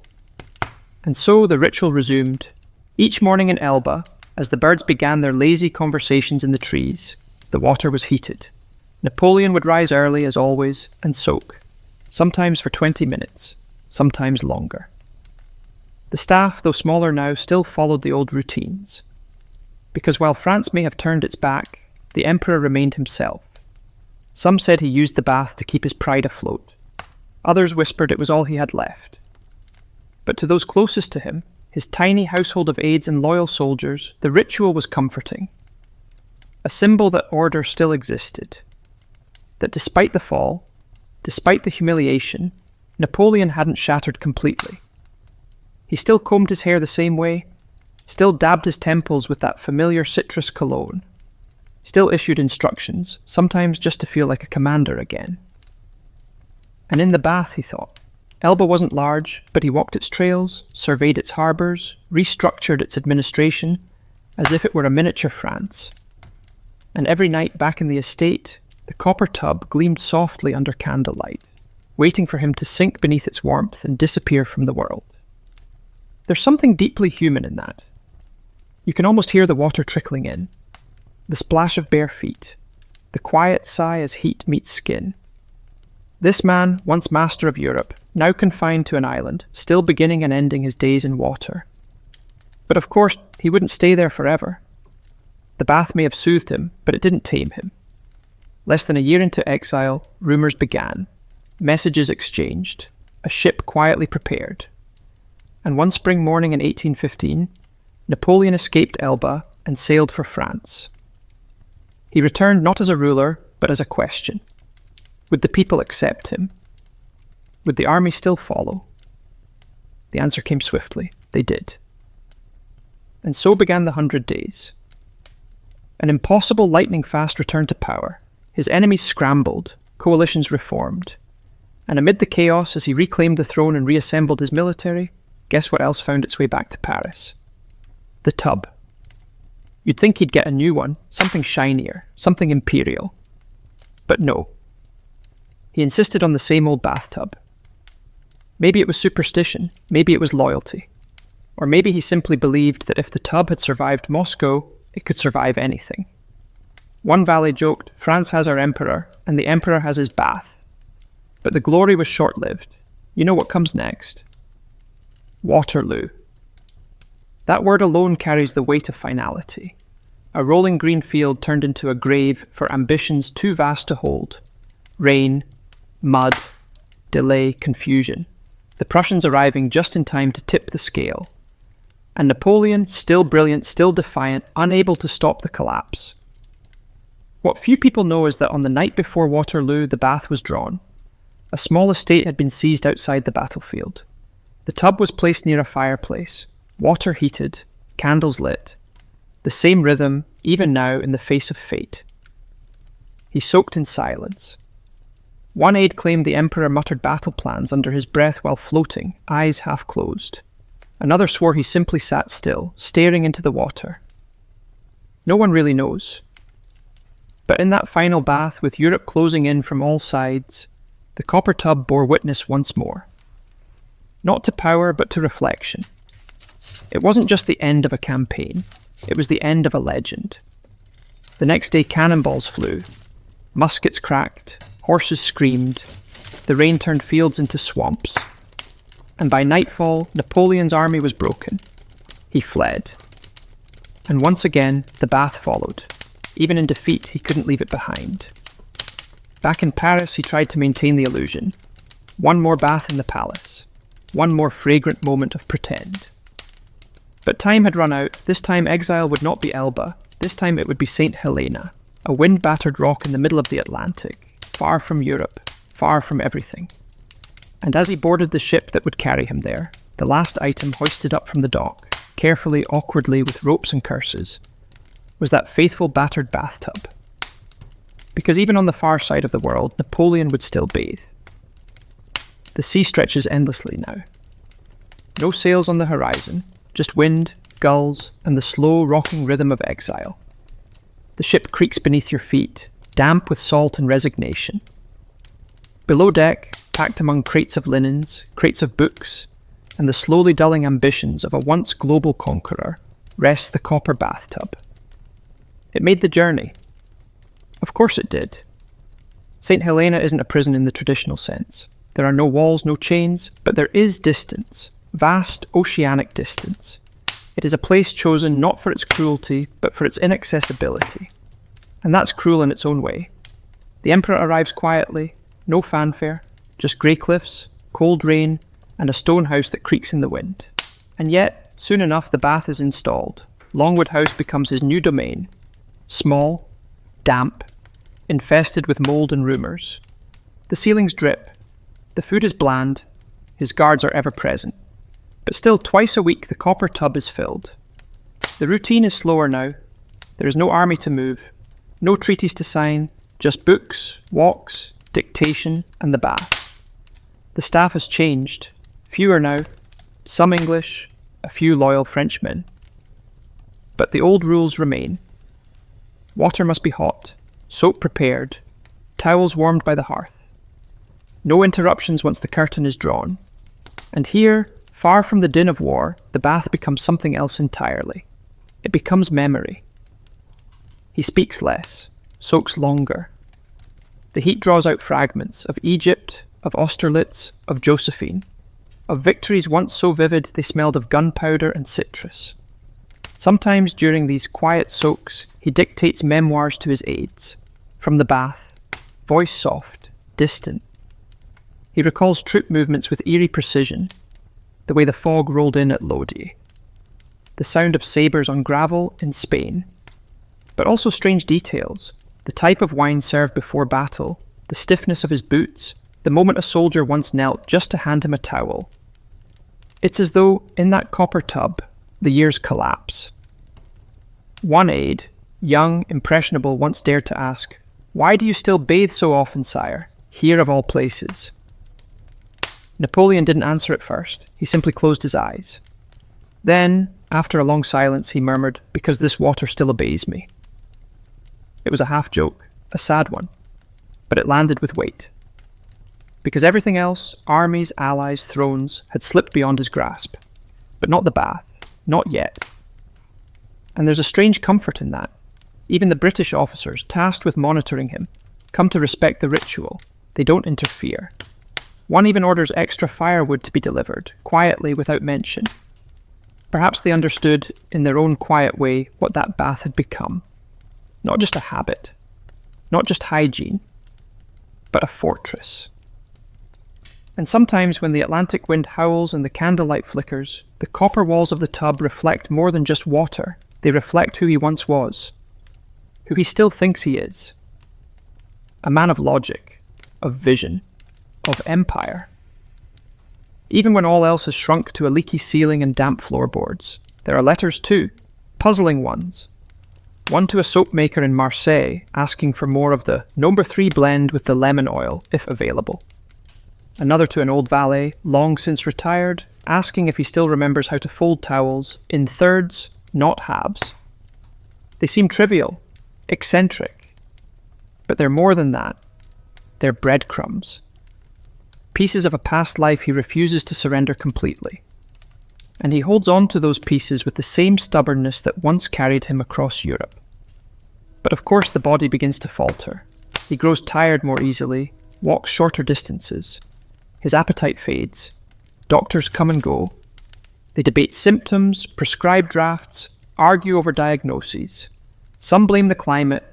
And so the ritual resumed. Each morning in Elba, as the birds began their lazy conversations in the trees, the water was heated. Napoleon would rise early, as always, and soak, sometimes for 20 minutes, sometimes longer. The staff, though smaller now, still followed the old routines. Because while France may have turned its back, the emperor remained himself. Some said he used the bath to keep his pride afloat. Others whispered it was all he had left. But to those closest to him, his tiny household of aides and loyal soldiers, the ritual was comforting. A symbol that order still existed. That despite the fall, despite the humiliation, Napoleon hadn't shattered completely. He still combed his hair the same way, still dabbed his temples with that familiar citrus cologne, still issued instructions, sometimes just to feel like a commander again. And in the bath, he thought, Elba wasn't large, but he walked its trails, surveyed its harbours, restructured its administration, as if it were a miniature France. And every night back in the estate, the copper tub gleamed softly under candlelight, waiting for him to sink beneath its warmth and disappear from the world. There's something deeply human in that. You can almost hear the water trickling in, the splash of bare feet, the quiet sigh as heat meets skin. This man, once master of Europe, now confined to an island, still beginning and ending his days in water. But of course, he wouldn't stay there forever. The bath may have soothed him, but it didn't tame him. Less than a year into exile, rumours began, messages exchanged, a ship quietly prepared. And one spring morning in 1815, Napoleon escaped Elba and sailed for France. He returned not as a ruler, but as a question. Would the people accept him? Would the army still follow? The answer came swiftly. They did. And so began the 100 days. An impossible lightning-fast return to power. His enemies scrambled, coalitions reformed. And amid the chaos, as he reclaimed the throne and reassembled his military, guess what else found its way back to Paris? The tub. You'd think he'd get a new one, something shinier, something imperial. But no. He insisted on the same old bathtub. Maybe it was superstition, maybe it was loyalty. Or maybe he simply believed that if the tub had survived Moscow, it could survive anything. One valet joked, France has our emperor, and the emperor has his bath. But the glory was short-lived. You know what comes next? Waterloo. That word alone carries the weight of finality. A rolling green field turned into a grave for ambitions too vast to hold. Rain, mud, delay, confusion. The Prussians arriving just in time to tip the scale. And Napoleon, still brilliant, still defiant, unable to stop the collapse. What few people know is that on the night before Waterloo, the bath was drawn. A small estate had been seized outside the battlefield. The tub was placed near a fireplace, water heated, candles lit. The same rhythm, even now, in the face of fate. He soaked in silence. One aide claimed the emperor muttered battle plans under his breath while floating, eyes half closed. Another swore he simply sat still, staring into the water. No one really knows. But in that final bath, with Europe closing in from all sides, the copper tub bore witness once more. Not to power, but to reflection. It wasn't just the end of a campaign. It was the end of a legend. The next day cannonballs flew. Muskets cracked. Horses screamed. The rain turned fields into swamps. And by nightfall, Napoleon's army was broken. He fled. And once again, the bath followed. Even in defeat, he couldn't leave it behind. Back in Paris, he tried to maintain the illusion. One more bath in the palace. One more fragrant moment of pretend. But time had run out. This time exile would not be Elba. This time it would be St. Helena, a wind-battered rock in the middle of the Atlantic, far from Europe, far from everything. And as he boarded the ship that would carry him there, the last item hoisted up from the dock, carefully, awkwardly, with ropes and curses, was that faithful battered bathtub. Because even on the far side of the world, Napoleon would still bathe. The sea stretches endlessly now. No sails on the horizon, just wind, gulls, and the slow, rocking rhythm of exile. The ship creaks beneath your feet, damp with salt and resignation. Below deck, packed among crates of linens, crates of books, and the slowly dulling ambitions of a once global conqueror, rests the copper bathtub. It made the journey. Of course it did. St. Helena isn't a prison in the traditional sense. There are no walls, no chains, but there is distance, vast oceanic distance. It is a place chosen not for its cruelty, but for its inaccessibility. And that's cruel in its own way. The emperor arrives quietly, no fanfare, just grey cliffs, cold rain, and a stone house that creaks in the wind. And yet, soon enough the bath is installed. Longwood House becomes his new domain. Small, damp, infested with mould and rumours. The ceilings drip. The food is bland. His guards are ever present. But still, twice a week the copper tub is filled. The routine is slower now. There is no army to move, no treaties to sign, just books, walks, dictation, and the bath. The staff has changed. Fewer now, some English, a few loyal Frenchmen. But the old rules remain. Water must be hot, soap prepared, towels warmed by the hearth. No interruptions once the curtain is drawn. And here, far from the din of war, the bath becomes something else entirely. It becomes memory. He speaks less, soaks longer. The heat draws out fragments of Egypt, of Austerlitz, of Josephine, of victories once so vivid they smelled of gunpowder and citrus. Sometimes during these quiet soaks, he dictates memoirs to his aides. From the bath, voice soft, distant. He recalls troop movements with eerie precision, the way the fog rolled in at Lodi. The sound of sabres on gravel in Spain. But also strange details, the type of wine served before battle, the stiffness of his boots, the moment a soldier once knelt just to hand him a towel. It's as though, in that copper tub, the years collapse. One aide, young, impressionable, once dared to ask, "Why do you still bathe so often, sire? Here of all places?" Napoleon didn't answer at first. He simply closed his eyes. Then, after a long silence, he murmured, "Because this water still obeys me." It was a half-joke, a sad one, but it landed with weight. Because everything else, armies, allies, thrones, had slipped beyond his grasp. But not the bath, not yet. And there's a strange comfort in that. Even the British officers, tasked with monitoring him, come to respect the ritual. They don't interfere. One even orders extra firewood to be delivered, quietly, without mention. Perhaps they understood, in their own quiet way, what that bath had become. Not just a habit, not just hygiene, but a fortress. And sometimes when the Atlantic wind howls and the candlelight flickers, the copper walls of the tub reflect more than just water. They reflect who he once was, who he still thinks he is. A man of logic, of vision, of empire. Even when all else has shrunk to a leaky ceiling and damp floorboards, there are letters too, puzzling ones. One to a soap maker in Marseille, asking for more of the number 3 blend with the lemon oil, if available. Another to an old valet, long since retired, asking if he still remembers how to fold towels in thirds, not halves. They seem trivial, eccentric, but they're more than that. They're breadcrumbs. Pieces of a past life he refuses to surrender completely. And he holds on to those pieces with the same stubbornness that once carried him across Europe. But of course the body begins to falter. He grows tired more easily, walks shorter distances. His appetite fades. Doctors come and go. They debate symptoms, prescribe drafts, argue over diagnoses. Some blame the climate,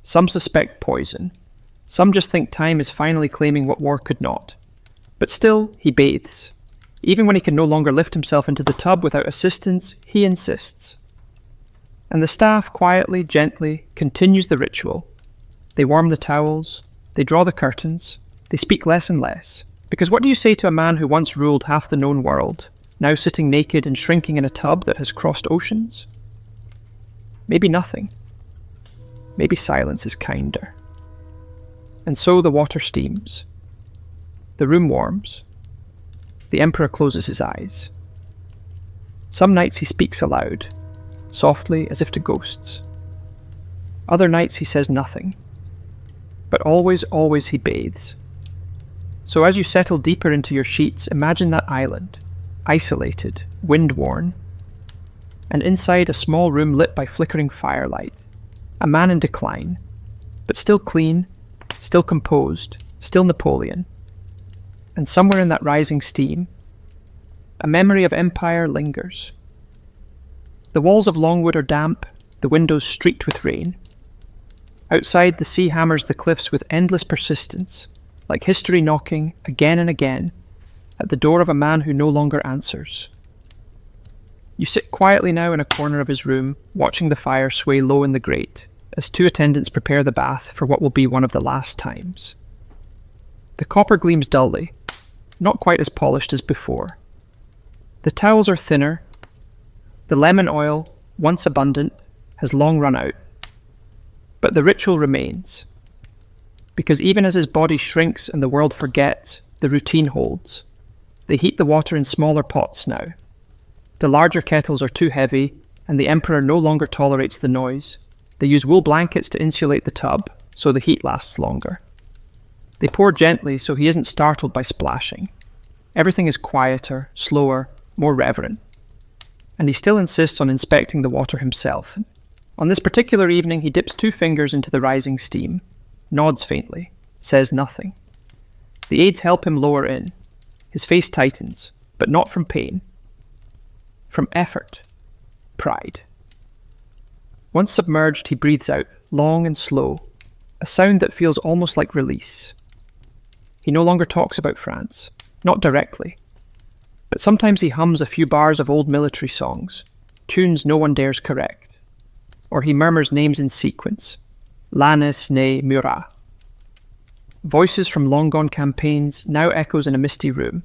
some suspect poison. Some just think time is finally claiming what war could not. But still, he bathes. Even when he can no longer lift himself into the tub without assistance, he insists. And the staff quietly, gently, continues the ritual. They warm the towels, they draw the curtains, they speak less and less. Because what do you say to a man who once ruled half the known world, now sitting naked and shrinking in a tub that has crossed oceans? Maybe nothing. Maybe silence is kinder. And so the water steams. The room warms. The emperor closes his eyes. Some nights he speaks aloud, softly as if to ghosts. Other nights he says nothing. But always, always he bathes. So as you settle deeper into your sheets, imagine that island, isolated, wind-worn, and inside a small room lit by flickering firelight, a man in decline, but still clean, still composed, still Napoleon. And somewhere in that rising steam, a memory of empire lingers. The walls of Longwood are damp, the windows streaked with rain. Outside, the sea hammers the cliffs with endless persistence, like history knocking, again and again, at the door of a man who no longer answers. You sit quietly now in a corner of his room, watching the fire sway low in the grate, as 2 attendants prepare the bath for what will be one of the last times. The copper gleams dully, not quite as polished as before. The towels are thinner. The lemon oil, once abundant, has long run out. But the ritual remains. Because even as his body shrinks and the world forgets, the routine holds. They heat the water in smaller pots now. The larger kettles are too heavy, and the emperor no longer tolerates the noise. They use wool blankets to insulate the tub, so the heat lasts longer. They pour gently so he isn't startled by splashing. Everything is quieter, slower, more reverent. And he still insists on inspecting the water himself. On this particular evening, he dips 2 fingers into the rising steam, nods faintly, says nothing. The aides help him lower in. His face tightens, but not from pain. From effort, pride. Once submerged, he breathes out, long and slow, a sound that feels almost like release. He no longer talks about France, not directly. But sometimes he hums a few bars of old military songs, tunes no one dares correct. Or he murmurs names in sequence, Lannes, Ney, Murat. Voices from long-gone campaigns now echoes in a misty room.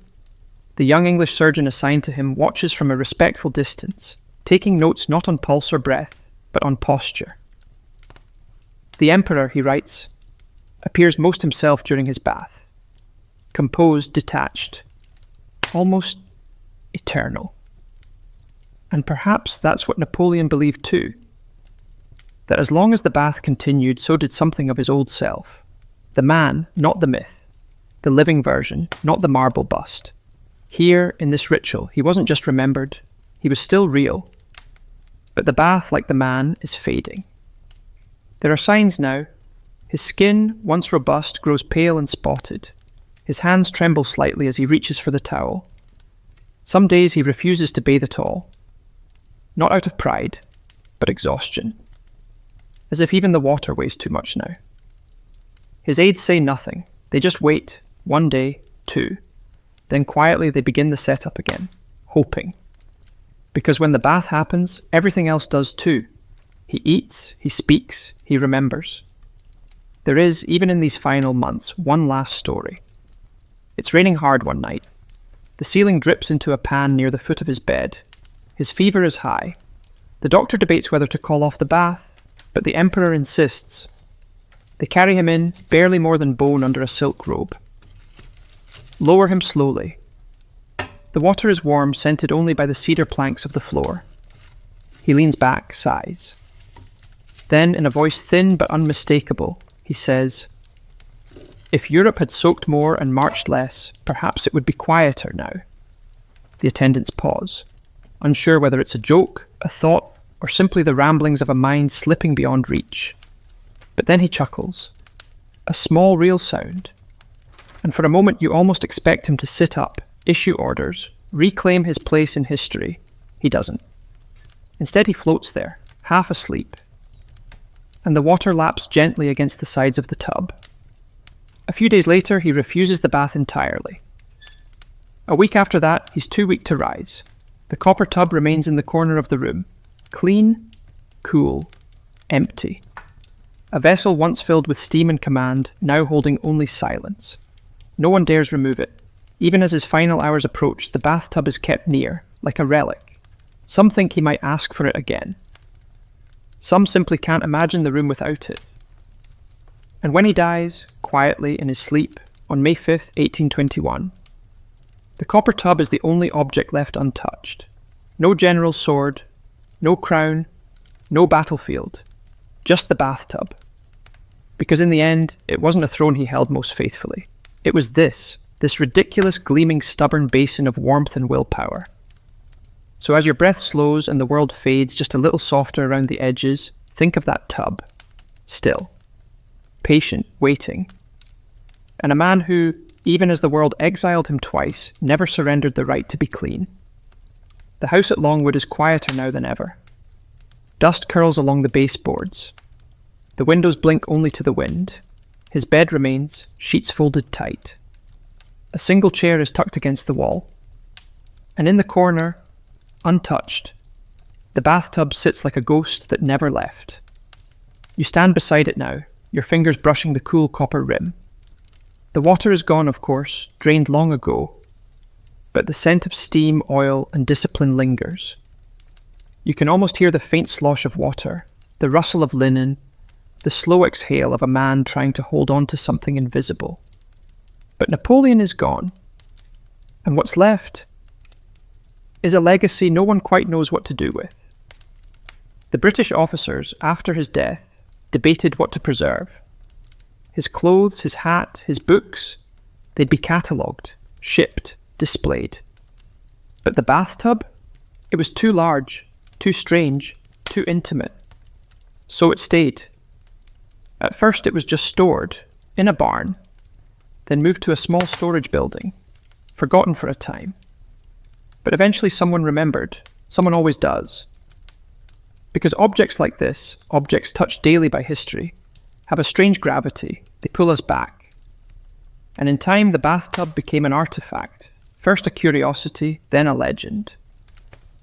The young English surgeon assigned to him watches from a respectful distance, taking notes not on pulse or breath, but on posture. The emperor, he writes, appears most himself during his bath, composed, detached, almost eternal. And perhaps that's what Napoleon believed too, that as long as the bath continued, so did something of his old self. The man, not the myth, the living version, not the marble bust. Here, in this ritual, he wasn't just remembered, he was still real. But the bath, like the man, is fading. There are signs now. His skin, once robust, grows pale and spotted. His hands tremble slightly as he reaches for the towel. Some days he refuses to bathe at all. Not out of pride, but exhaustion. As if even the water weighs too much now. His aides say nothing. They just wait, 1 day, 2. Then quietly they begin the setup again, hoping. Because when the bath happens, everything else does too. He eats, he speaks, he remembers. There is, even in these final months, one last story. It's raining hard one night. The ceiling drips into a pan near the foot of his bed. His fever is high. The doctor debates whether to call off the bath, but the emperor insists. They carry him in, barely more than bone under a silk robe. Lower him slowly. The water is warm, scented only by the cedar planks of the floor. He leans back, sighs. Then, in a voice thin but unmistakable, he says, "If Europe had soaked more and marched less, perhaps it would be quieter now." The attendants pause, unsure whether it's a joke, a thought, or simply the ramblings of a mind slipping beyond reach. But then he chuckles. A small, real sound. And for a moment you almost expect him to sit up, issue orders, reclaim his place in history. He doesn't. Instead he floats there, half asleep. And the water laps gently against the sides of the tub. A few days later he refuses the bath entirely. A week after that he's too weak to rise. The copper tub remains in the corner of the room. Clean, cool, empty. A vessel once filled with steam and command, now holding only silence. No one dares remove it. Even as his final hours approach, the bathtub is kept near, like a relic. Some think he might ask for it again. Some simply can't imagine the room without it. And when he dies, quietly in his sleep, on May 5th, 1821, the copper tub is the only object left untouched. No general's sword, no crown, no battlefield, just the bathtub. Because in the end, it wasn't a throne he held most faithfully. It was this ridiculous, gleaming, stubborn basin of warmth and willpower. So as your breath slows and the world fades just a little softer around the edges, think of that tub. Still. Patient, waiting. And a man who, even as the world exiled him twice, never surrendered the right to be clean. The house at Longwood is quieter now than ever. Dust curls along the baseboards. The windows blink only to the wind. His bed remains, sheets folded tight. A single chair is tucked against the wall. And in the corner, untouched, the bathtub sits like a ghost that never left. You stand beside it now, your fingers brushing the cool copper rim. The water is gone, of course, drained long ago, but the scent of steam, oil, and discipline lingers. You can almost hear the faint slosh of water, the rustle of linen, the slow exhale of a man trying to hold on to something invisible. But Napoleon is gone, and what's left is a legacy no one quite knows what to do with. The British officers, after his death, debated what to preserve. His clothes, his hat, his books, they'd be catalogued, shipped, displayed. But the bathtub? It was too large, too strange, too intimate. So it stayed. At first it was just stored, in a barn, then moved to a small storage building, forgotten for a time. But eventually someone remembered. Someone always does. Because objects like this, objects touched daily by history, have a strange gravity. They pull us back. And in time, the bathtub became an artifact, first a curiosity, then a legend.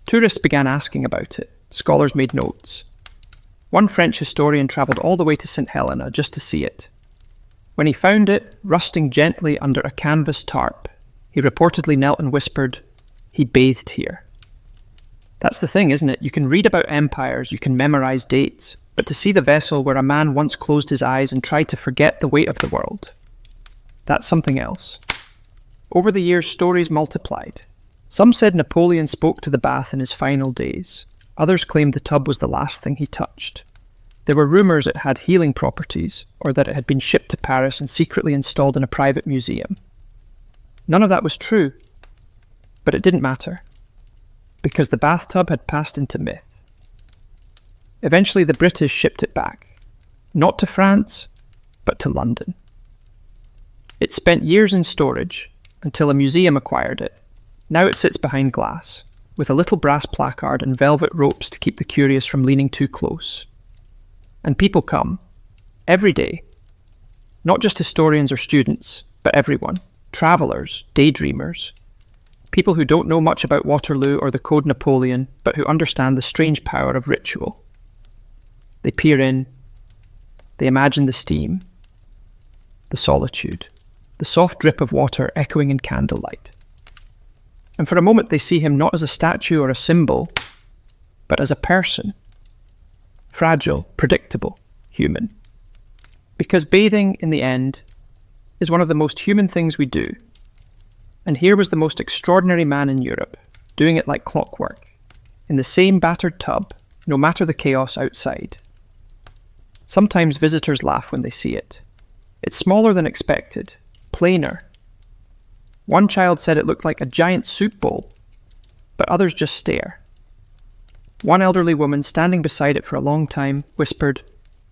Tourists began asking about it. Scholars made notes. One French historian travelled all the way to St. Helena just to see it. When he found it, rusting gently under a canvas tarp, He reportedly knelt and whispered, "He bathed here." That's the thing, isn't it? You can read about empires, you can memorize dates, but to see the vessel where a man once closed his eyes and tried to forget the weight of the world, that's something else. Over the years, stories multiplied. Some said Napoleon spoke to the bath in his final days. Others claimed the tub was the last thing he touched. There were rumours it had healing properties, or that it had been shipped to Paris and secretly installed in a private museum. None of that was true, but it didn't matter, because the bathtub had passed into myth. Eventually the British shipped it back, not to France, but to London. It spent years in storage, until a museum acquired it. Now it sits behind glass, with a little brass placard and velvet ropes to keep the curious from leaning too close. And people come, every day. Not just historians or students, but everyone. Travellers, daydreamers. People who don't know much about Waterloo or the Code Napoleon, but who understand the strange power of ritual. They peer in, they imagine the steam, the solitude, the soft drip of water echoing in candlelight. And for a moment they see him not as a statue or a symbol, but as a person. Fragile, predictable, human. Because bathing, in the end, is one of the most human things we do. And here was the most extraordinary man in Europe, doing it like clockwork, in the same battered tub, no matter the chaos outside. Sometimes visitors laugh when they see it. It's smaller than expected, plainer. One child said it looked like a giant soup bowl, but others just stare. One elderly woman, standing beside it for a long time, whispered,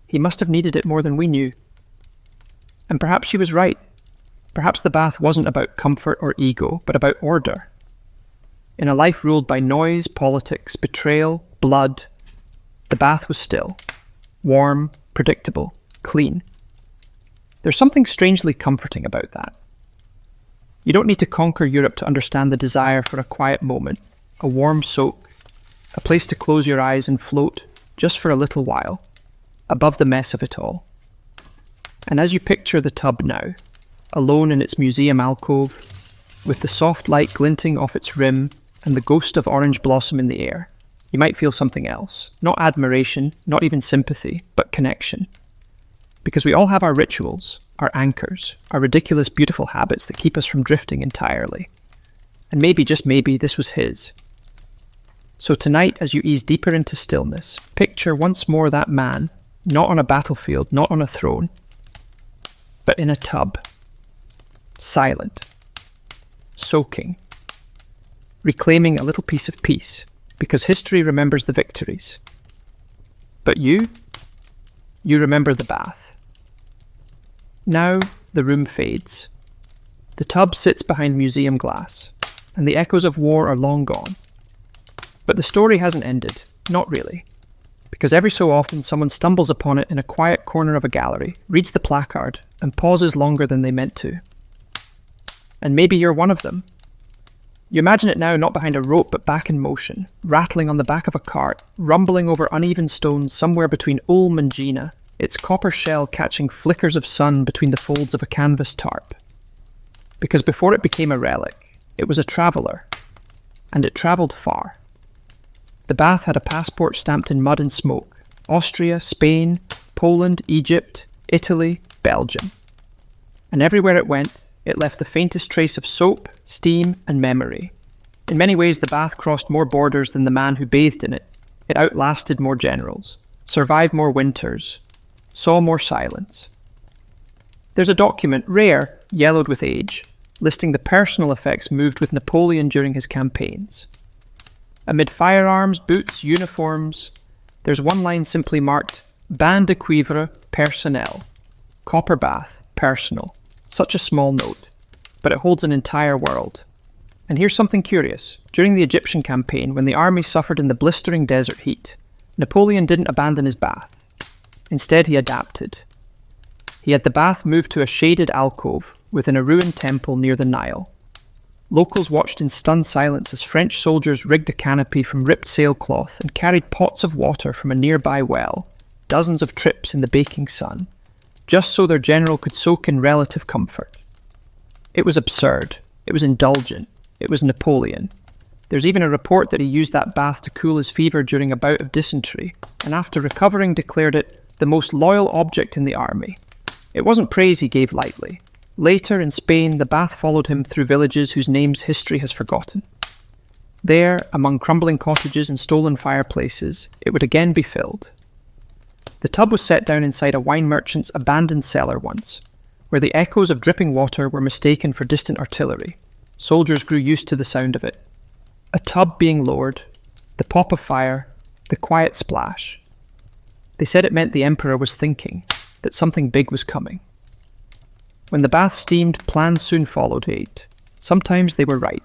"He must have needed it more than we knew." And perhaps she was right. Perhaps the bath wasn't about comfort or ego, but about order. In a life ruled by noise, politics, betrayal, blood, the bath was still, warm, predictable, clean. There's something strangely comforting about that. You don't need to conquer Europe to understand the desire for a quiet moment, a warm soak, a place to close your eyes and float, just for a little while, above the mess of it all. And as you picture the tub now, alone in its museum alcove, with the soft light glinting off its rim and the ghost of orange blossom in the air, you might feel something else. Not admiration, not even sympathy, but connection. Because we all have our rituals, our anchors, our ridiculous, beautiful habits that keep us from drifting entirely. And maybe, just maybe, this was his. So tonight, as you ease deeper into stillness, picture once more that man, not on a battlefield, not on a throne, but in a tub, silent, soaking, reclaiming a little piece of peace, because history remembers the victories. But you remember the bath. Now the room fades. The tub sits behind museum glass, and the echoes of war are long gone. But the story hasn't ended, not really. Because every so often someone stumbles upon it in a quiet corner of a gallery, reads the placard, and pauses longer than they meant to. And maybe you're one of them. You imagine it now not behind a rope but back in motion, rattling on the back of a cart, rumbling over uneven stones somewhere between Ulm and Jena, its copper shell catching flickers of sun between the folds of a canvas tarp. Because before it became a relic, it was a traveller, and it travelled far. The bath had a passport stamped in mud and smoke. Austria, Spain, Poland, Egypt, Italy, Belgium. And everywhere it went, it left the faintest trace of soap, steam, and memory. In many ways, the bath crossed more borders than the man who bathed in it. It outlasted more generals, survived more winters, saw more silence. There's a document, rare, yellowed with age, listing the personal effects moved with Napoleon during his campaigns. Amid firearms, boots, uniforms, there's one line simply marked, Bain de cuivre personnel. Copper bath, personal. Such a small note, but it holds an entire world. And here's something curious. During the Egyptian campaign, when the army suffered in the blistering desert heat, Napoleon didn't abandon his bath. Instead, he adapted. He had the bath moved to a shaded alcove within a ruined temple near the Nile. Locals watched in stunned silence as French soldiers rigged a canopy from ripped sailcloth and carried pots of water from a nearby well, dozens of trips in the baking sun, just so their general could soak in relative comfort. It was absurd, It was indulgent. It was Napoleon. There's even a report that he used that bath to cool his fever during a bout of dysentery, and after recovering declared it the most loyal object in the army. It wasn't praise he gave lightly. Later, in Spain, the bath followed him through villages whose names history has forgotten. There, among crumbling cottages and stolen fireplaces, it would again be filled. The tub was set down inside a wine merchant's abandoned cellar once, where the echoes of dripping water were mistaken for distant artillery. Soldiers grew used to the sound of it. A tub being lowered, the pop of fire, the quiet splash. They said it meant the emperor was thinking, that something big was coming. When the bath steamed, plans soon followed aid. Sometimes they were right.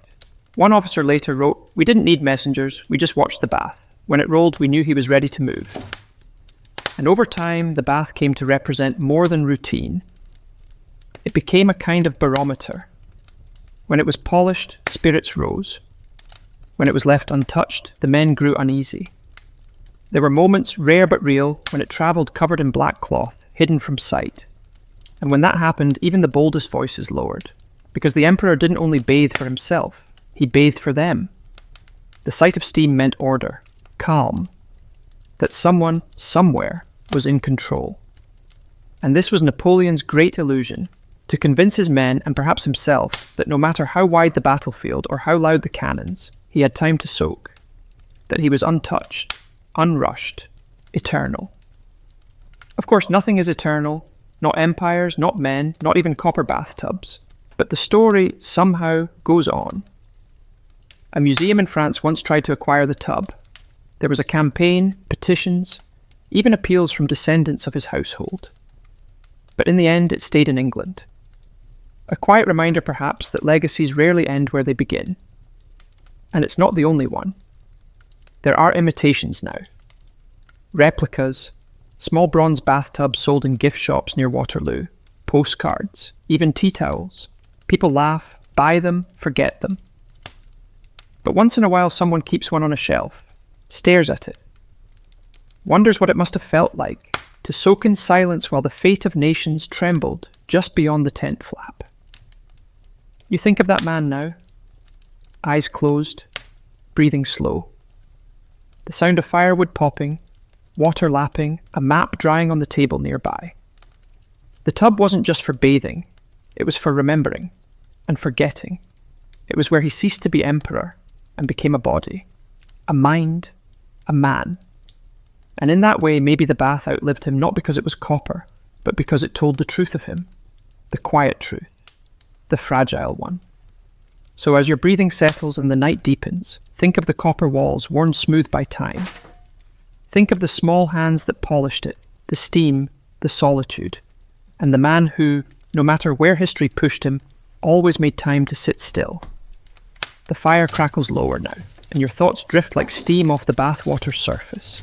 One officer later wrote, "We didn't need messengers, we just watched the bath. When it rolled, we knew he was ready to move." And over time, the bath came to represent more than routine. It became a kind of barometer. When it was polished, spirits rose. When it was left untouched, the men grew uneasy. There were moments, rare but real, when it travelled covered in black cloth, hidden from sight. And when that happened, even the boldest voices lowered, because the emperor didn't only bathe for himself, he bathed for them. The sight of steam meant order, calm, that someone, somewhere, was in control. And this was Napoleon's great illusion, to convince his men, and perhaps himself, that no matter how wide the battlefield or how loud the cannons, he had time to soak, that he was untouched, unrushed, eternal. Of course, nothing is eternal, not empires, not men, not even copper bathtubs, but the story somehow goes on. A museum in France once tried to acquire the tub. There was a campaign, petitions, even appeals from descendants of his household. But in the end, it stayed in England. A quiet reminder, perhaps, that legacies rarely end where they begin. And it's not the only one. There are imitations now. Replicas, small bronze bathtubs sold in gift shops near Waterloo, postcards, even tea towels. People laugh, buy them, forget them. But once in a while someone keeps one on a shelf, stares at it, wonders what it must have felt like to soak in silence while the fate of nations trembled just beyond the tent flap. You think of that man now, eyes closed, breathing slow. The sound of firewood popping, water lapping, a map drying on the table nearby. The tub wasn't just for bathing, it was for remembering and forgetting. It was where he ceased to be emperor and became a body, a mind, a man. And in that way, maybe the bath outlived him not because it was copper, but because it told the truth of him, the quiet truth, the fragile one. So as your breathing settles and the night deepens, think of the copper walls worn smooth by time. Think of the small hands that polished it, the steam, the solitude, and the man who, no matter where history pushed him, always made time to sit still. The fire crackles lower now, and your thoughts drift like steam off the bathwater's surface.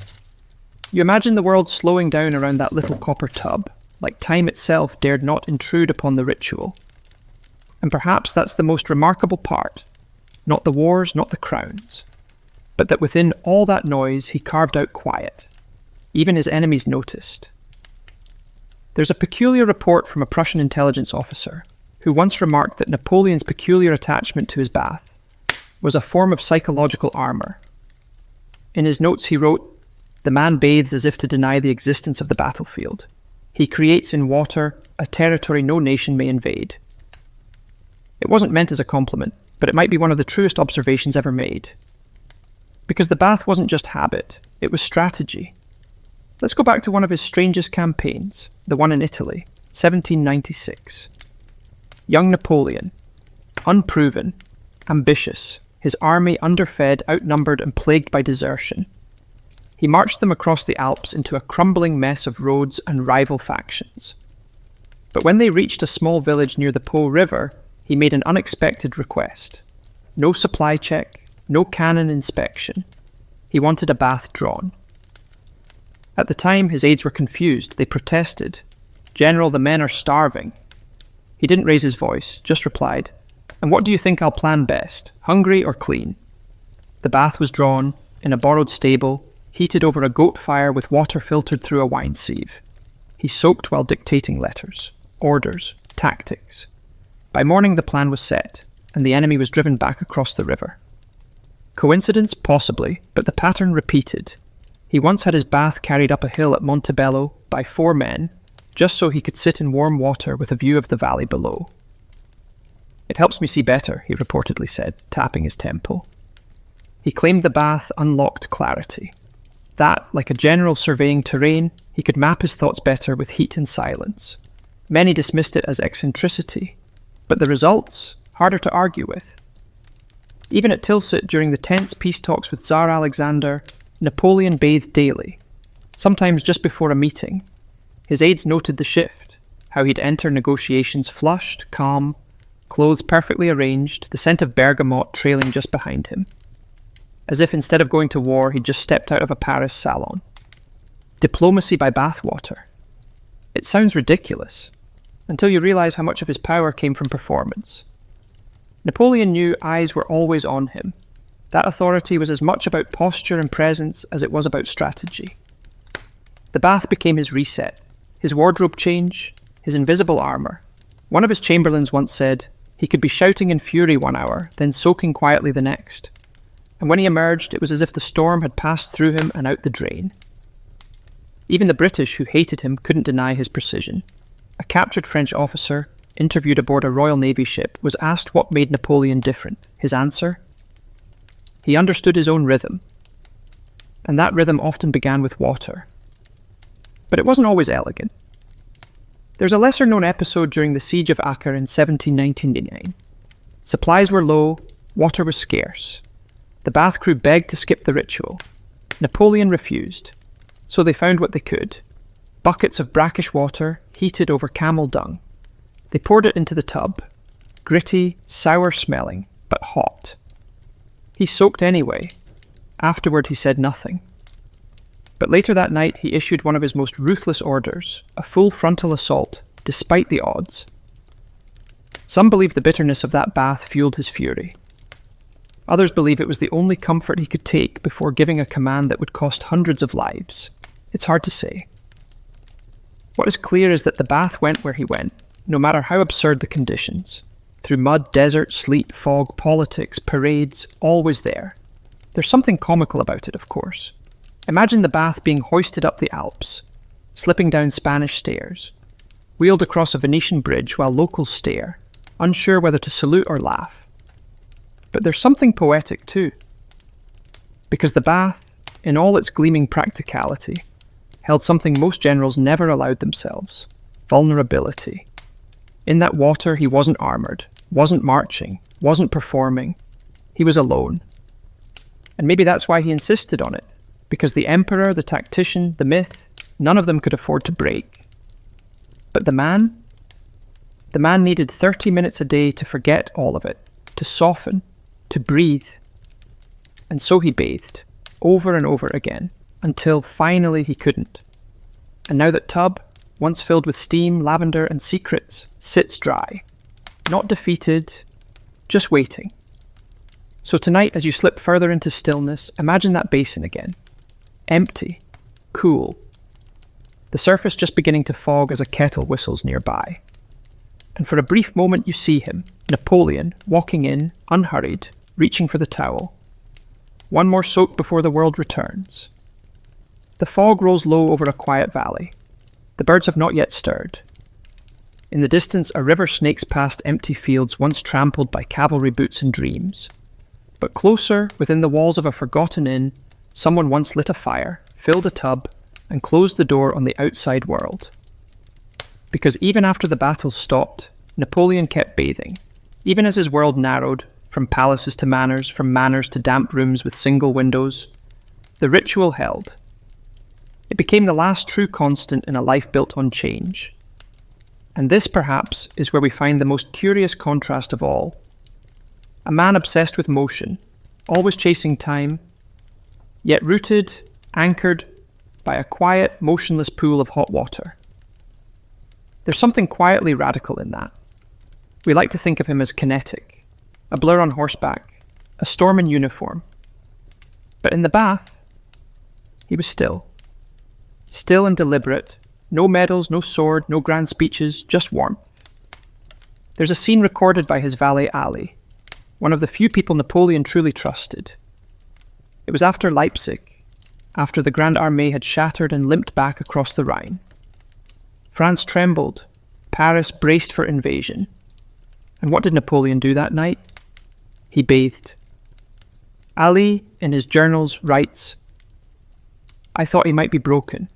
You imagine the world slowing down around that little copper tub, like time itself dared not intrude upon the ritual. And perhaps that's the most remarkable part, not the wars, not the crowns, but that within all that noise he carved out quiet. Even his enemies noticed. There's a peculiar report from a Prussian intelligence officer who once remarked that Napoleon's peculiar attachment to his bath was a form of psychological armour. In his notes he wrote, "The man bathes as if to deny the existence of the battlefield. He creates in water a territory no nation may invade." It wasn't meant as a compliment, but it might be one of the truest observations ever made. Because the bath wasn't just habit, it was strategy. Let's go back to one of his strangest campaigns, the one in Italy, 1796. Young Napoleon, unproven, ambitious, his army underfed, outnumbered and plagued by desertion. He marched them across the Alps into a crumbling mess of roads and rival factions. But when they reached a small village near the Po River, he made an unexpected request. No supply check, no cannon inspection. He wanted a bath drawn. At the time, his aides were confused. They protested. "General, the men are starving." He didn't raise his voice, just replied, "And what do you think I'll plan best, hungry or clean?" The bath was drawn, in a borrowed stable, heated over a goat fire with water filtered through a wine sieve. He soaked while dictating letters, orders, tactics. By morning the plan was set. and the enemy was driven back across the river. Coincidence? Possibly, but the pattern repeated. He once had his bath carried up a hill at Montebello by 4 men, just so he could sit in warm water with a view of the valley below. "It helps me see better," he reportedly said, tapping his temple. He claimed the bath unlocked clarity. That, like a general surveying terrain, he could map his thoughts better with heat and silence. Many dismissed it as eccentricity, but the results, harder to argue with. Even at Tilsit, during the tense peace talks with Tsar Alexander, Napoleon bathed daily, sometimes just before a meeting. His aides noted the shift, how he'd enter negotiations flushed, calm, clothes perfectly arranged, the scent of bergamot trailing just behind him. As if instead of going to war, he'd just stepped out of a Paris salon. Diplomacy by bathwater. It sounds ridiculous, until you realise how much of his power came from performance. Napoleon knew eyes were always on him. That authority was as much about posture and presence as it was about strategy. The bath became his reset, his wardrobe change, his invisible armour. One of his chamberlains once said he could be shouting in fury 1 hour, then soaking quietly the next. And when he emerged, it was as if the storm had passed through him and out the drain. Even the British, who hated him, couldn't deny his precision. A captured French officer, interviewed aboard a Royal Navy ship, was asked what made Napoleon different. His answer? He understood his own rhythm. And that rhythm often began with water. But it wasn't always elegant. There's a lesser-known episode during the Siege of Acre in 1799. Supplies were low, water was scarce. The bath crew begged to skip the ritual. Napoleon refused, so they found what they could. Buckets of brackish water, heated over camel dung. They poured it into the tub. Gritty, sour-smelling, but hot. He soaked anyway. Afterward he said nothing. But later that night he issued one of his most ruthless orders, a full frontal assault, despite the odds. Some believe the bitterness of that bath fueled his fury. Others believe it was the only comfort he could take before giving a command that would cost hundreds of lives. It's hard to say. What is clear is that the bath went where he went, no matter how absurd the conditions. Through mud, desert, sleet, fog, politics, parades, always there. There's something comical about it, of course. Imagine the bath being hoisted up the Alps, slipping down Spanish stairs, wheeled across a Venetian bridge while locals stare, unsure whether to salute or laugh. But there's something poetic too. Because the bath, in all its gleaming practicality, held something most generals never allowed themselves: vulnerability. In that water he wasn't armoured, wasn't marching, wasn't performing. He was alone. And maybe that's why he insisted on it, because the emperor, the tactician, the myth, none of them could afford to break. But the man needed 30 minutes a day to forget all of it, to soften, to breathe. And so he bathed, over and over again, until finally he couldn't. And now that tub, once filled with steam, lavender and secrets, sits dry. Not defeated, just waiting. So tonight, as you slip further into stillness, imagine that basin again. Empty, cool. The surface just beginning to fog as a kettle whistles nearby. And for a brief moment you see him, Napoleon, walking in, unhurried, reaching for the towel. One more soak before the world returns. The fog rolls low over a quiet valley. The birds have not yet stirred. In the distance, a river snakes past empty fields once trampled by cavalry boots and dreams. But closer, within the walls of a forgotten inn, someone once lit a fire, filled a tub, and closed the door on the outside world. Because even after the battle stopped, Napoleon kept bathing, even as his world narrowed, from palaces to manors, from manors to damp rooms with single windows. The ritual held. It became the last true constant in a life built on change. And this, perhaps, is where we find the most curious contrast of all. A man obsessed with motion, always chasing time, yet rooted, anchored by a quiet, motionless pool of hot water. There's something quietly radical in that. We like to think of him as kinetic, a blur on horseback, a storm in uniform. But in the bath, he was still. Still and deliberate, no medals, no sword, no grand speeches, just warmth. There's a scene recorded by his valet Ali, one of the few people Napoleon truly trusted. It was after Leipzig, after the Grand Armée had shattered and limped back across the Rhine. France trembled, Paris braced for invasion. And what did Napoleon do that night? He bathed. Ali, in his journals, writes, "I thought he might be broken,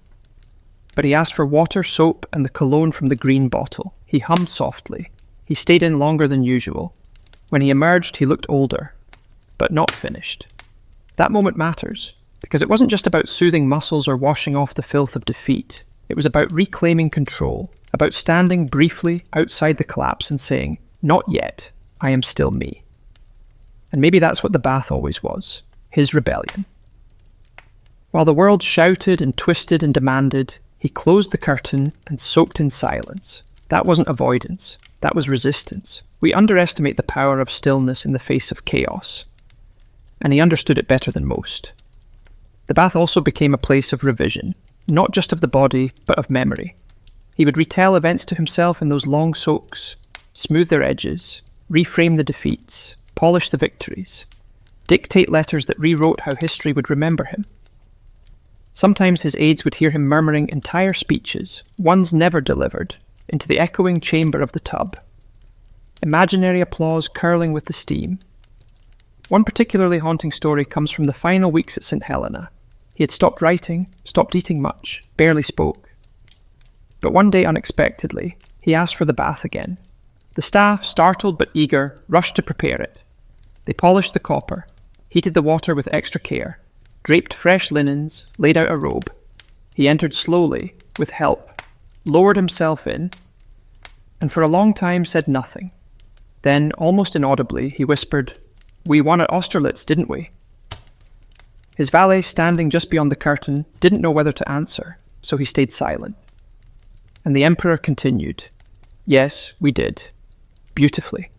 but he asked for water, soap, and the cologne from the green bottle. He hummed softly. He stayed in longer than usual. When he emerged, he looked older, but not finished." That moment matters, because it wasn't just about soothing muscles or washing off the filth of defeat. It was about reclaiming control, about standing briefly outside the collapse and saying, "Not yet, I am still me." And maybe that's what the bath always was, his rebellion. While the world shouted and twisted and demanded, he closed the curtain and soaked in silence. That wasn't avoidance, that was resistance. We underestimate the power of stillness in the face of chaos. And he understood it better than most. The bath also became a place of revision, not just of the body, but of memory. He would retell events to himself in those long soaks, smooth their edges, reframe the defeats, polish the victories, dictate letters that rewrote how history would remember him. Sometimes his aides would hear him murmuring entire speeches, ones never delivered, into the echoing chamber of the tub. Imaginary applause curling with the steam. One particularly haunting story comes from the final weeks at St. Helena. He had stopped writing, stopped eating much, barely spoke. But one day, unexpectedly, he asked for the bath again. The staff, startled but eager, rushed to prepare it. They polished the copper, heated the water with extra care, draped fresh linens, laid out a robe. He entered slowly, with help, lowered himself in, and for a long time said nothing. Then, almost inaudibly, he whispered, "We won at Austerlitz, didn't we?" His valet, standing just beyond the curtain, didn't know whether to answer, so he stayed silent. And the emperor continued, "Yes, we did. Beautifully."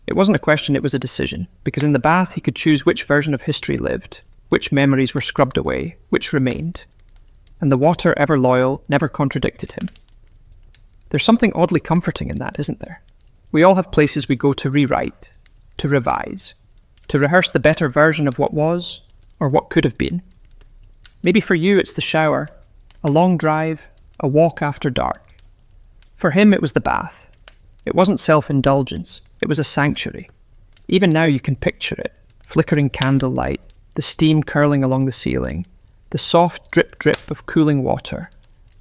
It wasn't a question, it was a decision, because in the bath he could choose which version of history lived, which memories were scrubbed away, which remained. And the water, ever loyal, never contradicted him. There's something oddly comforting in that, isn't there? We all have places we go to rewrite, to revise, to rehearse the better version of what was, or what could have been. Maybe for you it's the shower, a long drive, a walk after dark. For him it was the bath. It wasn't self-indulgence, it was a sanctuary. Even now you can picture it, flickering candlelight, the steam curling along the ceiling, the soft drip-drip of cooling water,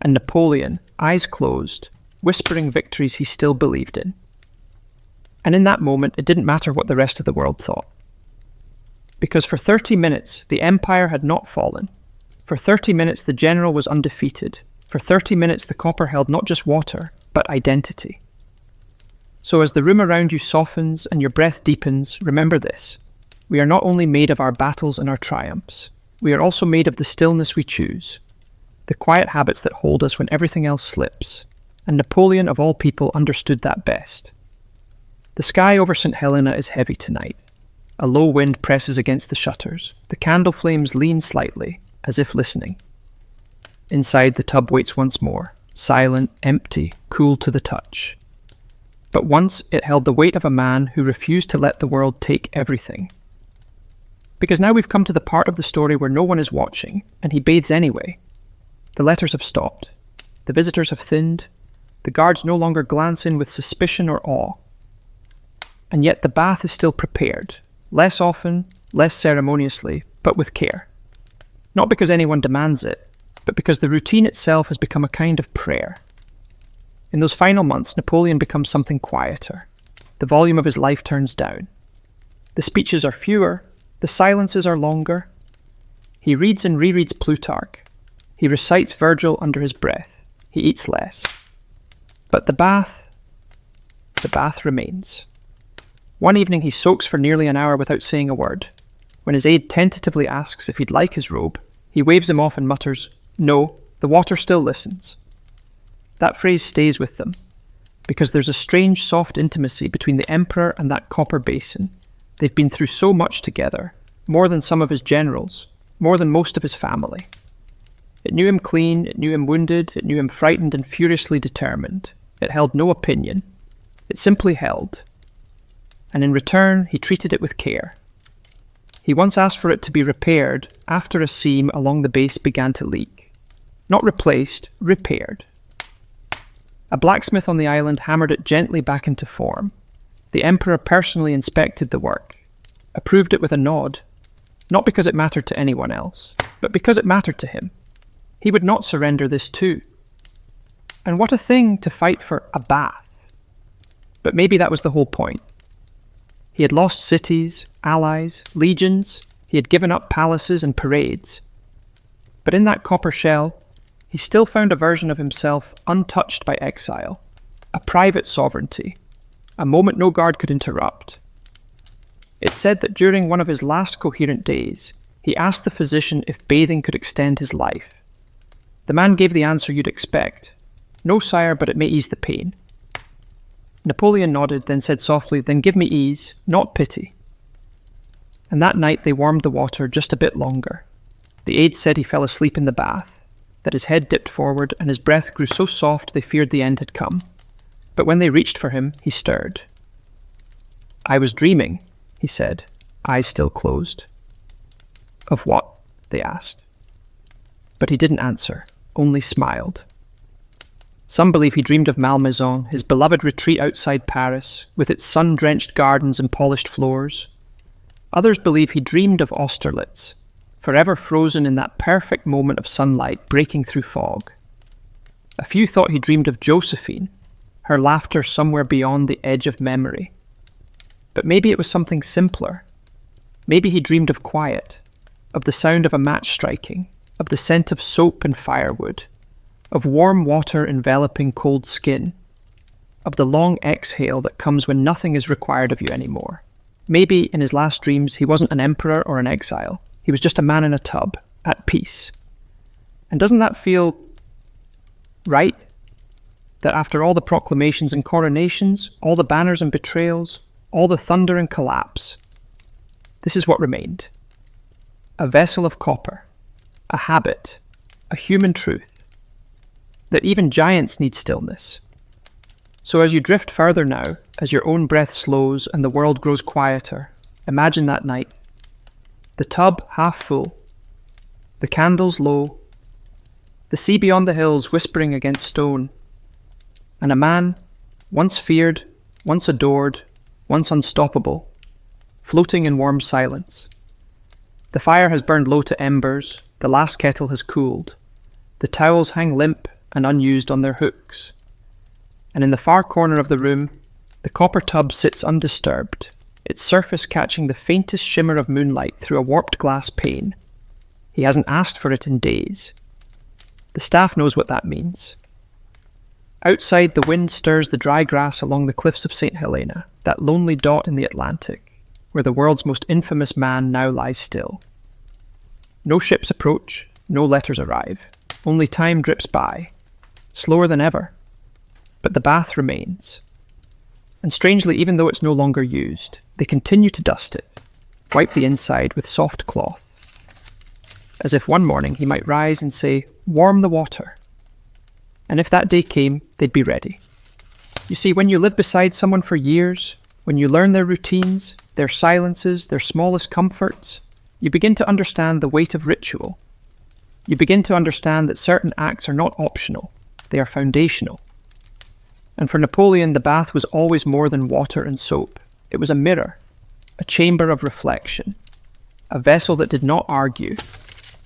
and Napoleon, eyes closed, whispering victories he still believed in. And in that moment, it didn't matter what the rest of the world thought. Because for 30 minutes, the empire had not fallen. For 30 minutes, the general was undefeated. For 30 minutes, the copper held not just water, but identity. So as the room around you softens and your breath deepens, remember this. We are not only made of our battles and our triumphs, we are also made of the stillness we choose, the quiet habits that hold us when everything else slips. And Napoleon, of all people, understood that best. The sky over St. Helena is heavy tonight. A low wind presses against the shutters. The candle flames lean slightly, as if listening. Inside, the tub waits once more, silent, empty, cool to the touch. But once it held the weight of a man who refused to let the world take everything. Because now we've come to the part of the story where no one is watching, and he bathes anyway. The letters have stopped. The visitors have thinned. The guards no longer glance in with suspicion or awe. And yet the bath is still prepared, less often, less ceremoniously, but with care. Not because anyone demands it, but because the routine itself has become a kind of prayer. In those final months, Napoleon becomes something quieter. The volume of his life turns down. The speeches are fewer, the silences are longer. He reads and rereads Plutarch. He recites Virgil under his breath. He eats less. But the bath remains. One evening he soaks for nearly an hour without saying a word. When his aide tentatively asks if he'd like his robe, he waves him off and mutters, "No, the water still listens." That phrase stays with them, because there's a strange soft intimacy between the emperor and that copper basin. They've been through so much together, more than some of his generals, more than most of his family. It knew him clean, it knew him wounded, it knew him frightened and furiously determined. It held no opinion. It simply held. and in return he treated it with care. He once asked for it to be repaired after a seam along the base began to leak. Not replaced, repaired. A blacksmith on the island hammered it gently back into form. The emperor personally inspected the work, approved it with a nod, not because it mattered to anyone else, but because it mattered to him. He would not surrender this too. And what a thing to fight for a bath. But maybe that was the whole point. He had lost cities, allies, legions. He had given up palaces and parades. But in that copper shell, he still found a version of himself untouched by exile, a private sovereignty, a moment no guard could interrupt. It's said that during one of his last coherent days, he asked the physician if bathing could extend his life. The man gave the answer you'd expect. No, sire, but it may ease the pain. Napoleon nodded, then said softly, then give me ease, not pity. And that night they warmed the water just a bit longer. The aides said he fell asleep in the bath, that his head dipped forward and his breath grew so soft they feared the end had come. But when they reached for him, he stirred. I was dreaming, he said, eyes still closed. Of what? They asked. But he didn't answer, only smiled. Some believe he dreamed of Malmaison, his beloved retreat outside Paris, with its sun-drenched gardens and polished floors. Others believe he dreamed of Austerlitz, forever frozen in that perfect moment of sunlight breaking through fog. A few thought he dreamed of Josephine, her laughter somewhere beyond the edge of memory. But maybe it was something simpler. Maybe he dreamed of quiet, of the sound of a match striking, of the scent of soap and firewood, of warm water enveloping cold skin, of the long exhale that comes when nothing is required of you anymore. Maybe in his last dreams he wasn't an emperor or an exile. He was just a man in a tub, at peace. And doesn't that feel right? That after all the proclamations and coronations, all the banners and betrayals, all the thunder and collapse, this is what remained. A vessel of copper, a habit, a human truth, that even giants need stillness. So as you drift further now, as your own breath slows and the world grows quieter, imagine that night. The tub half full, the candles low, the sea beyond the hills whispering against stone, and a man, once feared, once adored, once unstoppable, floating in warm silence. The fire has burned low to embers, the last kettle has cooled, the towels hang limp and unused on their hooks. And in the far corner of the room, the copper tub sits undisturbed, its surface catching the faintest shimmer of moonlight through a warped glass pane. He hasn't asked for it in days. The staff knows what that means. Outside, the wind stirs the dry grass along the cliffs of St. Helena, that lonely dot in the Atlantic, where the world's most infamous man now lies still. No ships approach, no letters arrive. Only time drips by, slower than ever. But the bath remains. And strangely, even though it's no longer used, they continue to dust it, wipe the inside with soft cloth, as if one morning he might rise and say, warm the water. And if that day came, they'd be ready. You see, when you live beside someone for years, when you learn their routines, their silences, their smallest comforts, you begin to understand the weight of ritual. You begin to understand that certain acts are not optional, they are foundational. And for Napoleon, the bath was always more than water and soap. It was a mirror, a chamber of reflection, a vessel that did not argue,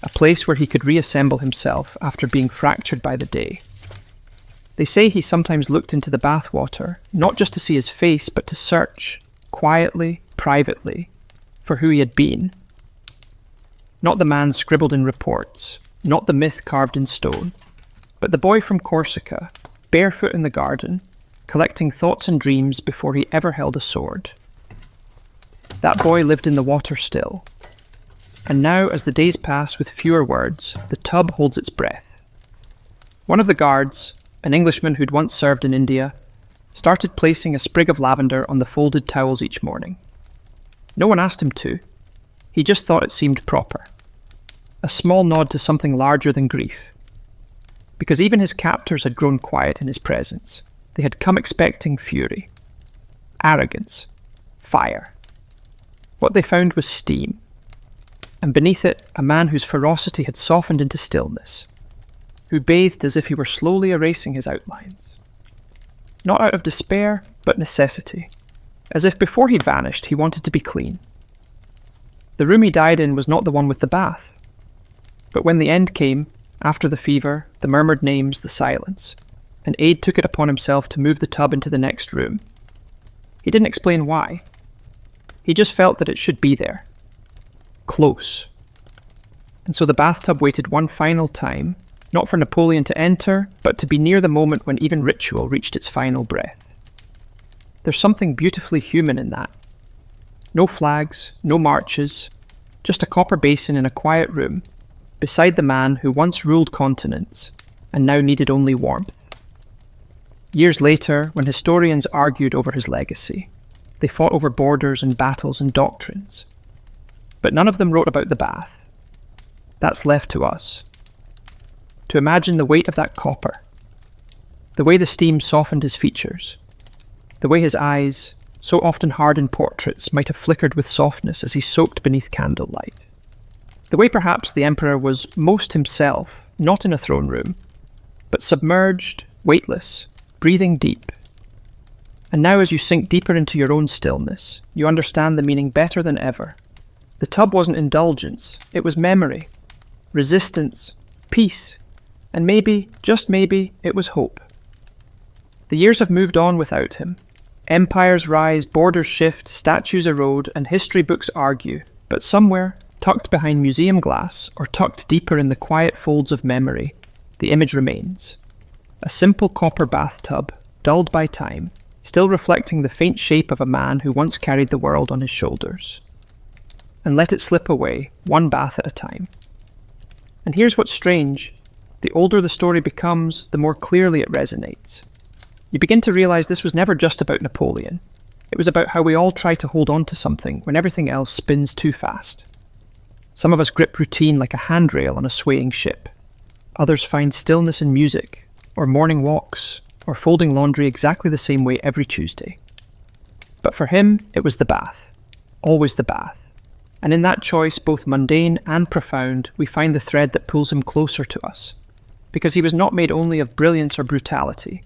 a place where he could reassemble himself after being fractured by the day. They say he sometimes looked into the bathwater, not just to see his face, but to search, quietly, privately, for who he had been. Not the man scribbled in reports, not the myth carved in stone, but the boy from Corsica, barefoot in the garden, collecting thoughts and dreams before he ever held a sword. That boy lived in the water still. And now, as the days pass with fewer words, the tub holds its breath. One of the guards, an Englishman who'd once served in India, started placing a sprig of lavender on the folded towels each morning. No one asked him to. He just thought it seemed proper. A small nod to something larger than grief. Because even his captors had grown quiet in his presence. They had come expecting fury, arrogance, fire. What they found was steam, and beneath it, a man whose ferocity had softened into stillness, who bathed as if he were slowly erasing his outlines. Not out of despair, but necessity, as if before he vanished he wanted to be clean. The room he died in was not the one with the bath, but when the end came, after the fever, the murmured names, the silence, an aide took it upon himself to move the tub into the next room. He didn't explain why. He just felt that it should be there. Close. And so the bathtub waited one final time, not for Napoleon to enter, but to be near the moment when even ritual reached its final breath. There's something beautifully human in that. No flags, no marches, just a copper basin in a quiet room, beside the man who once ruled continents and now needed only warmth. Years later, when historians argued over his legacy, they fought over borders and battles and doctrines. But none of them wrote about the bath. That's left to us. To imagine the weight of that copper, the way the steam softened his features, the way his eyes, so often hard in portraits, might have flickered with softness as he soaked beneath candlelight. The way perhaps the emperor was most himself, not in a throne room, but submerged, weightless, breathing deep. And now as you sink deeper into your own stillness, you understand the meaning better than ever. The tub wasn't indulgence, it was memory, resistance, peace, and maybe, just maybe, it was hope. The years have moved on without him. Empires rise, borders shift, statues erode, and history books argue, but somewhere, tucked behind museum glass, or tucked deeper in the quiet folds of memory, the image remains. A simple copper bathtub, dulled by time, still reflecting the faint shape of a man who once carried the world on his shoulders. And let it slip away, one bath at a time. And here's what's strange. The older the story becomes, the more clearly it resonates. You begin to realize this was never just about Napoleon. It was about how we all try to hold on to something when everything else spins too fast. Some of us grip routine like a handrail on a swaying ship. Others find stillness in music, or morning walks, or folding laundry exactly the same way every Tuesday. But for him, it was the bath. Always the bath. And in that choice, both mundane and profound, we find the thread that pulls him closer to us. Because he was not made only of brilliance or brutality.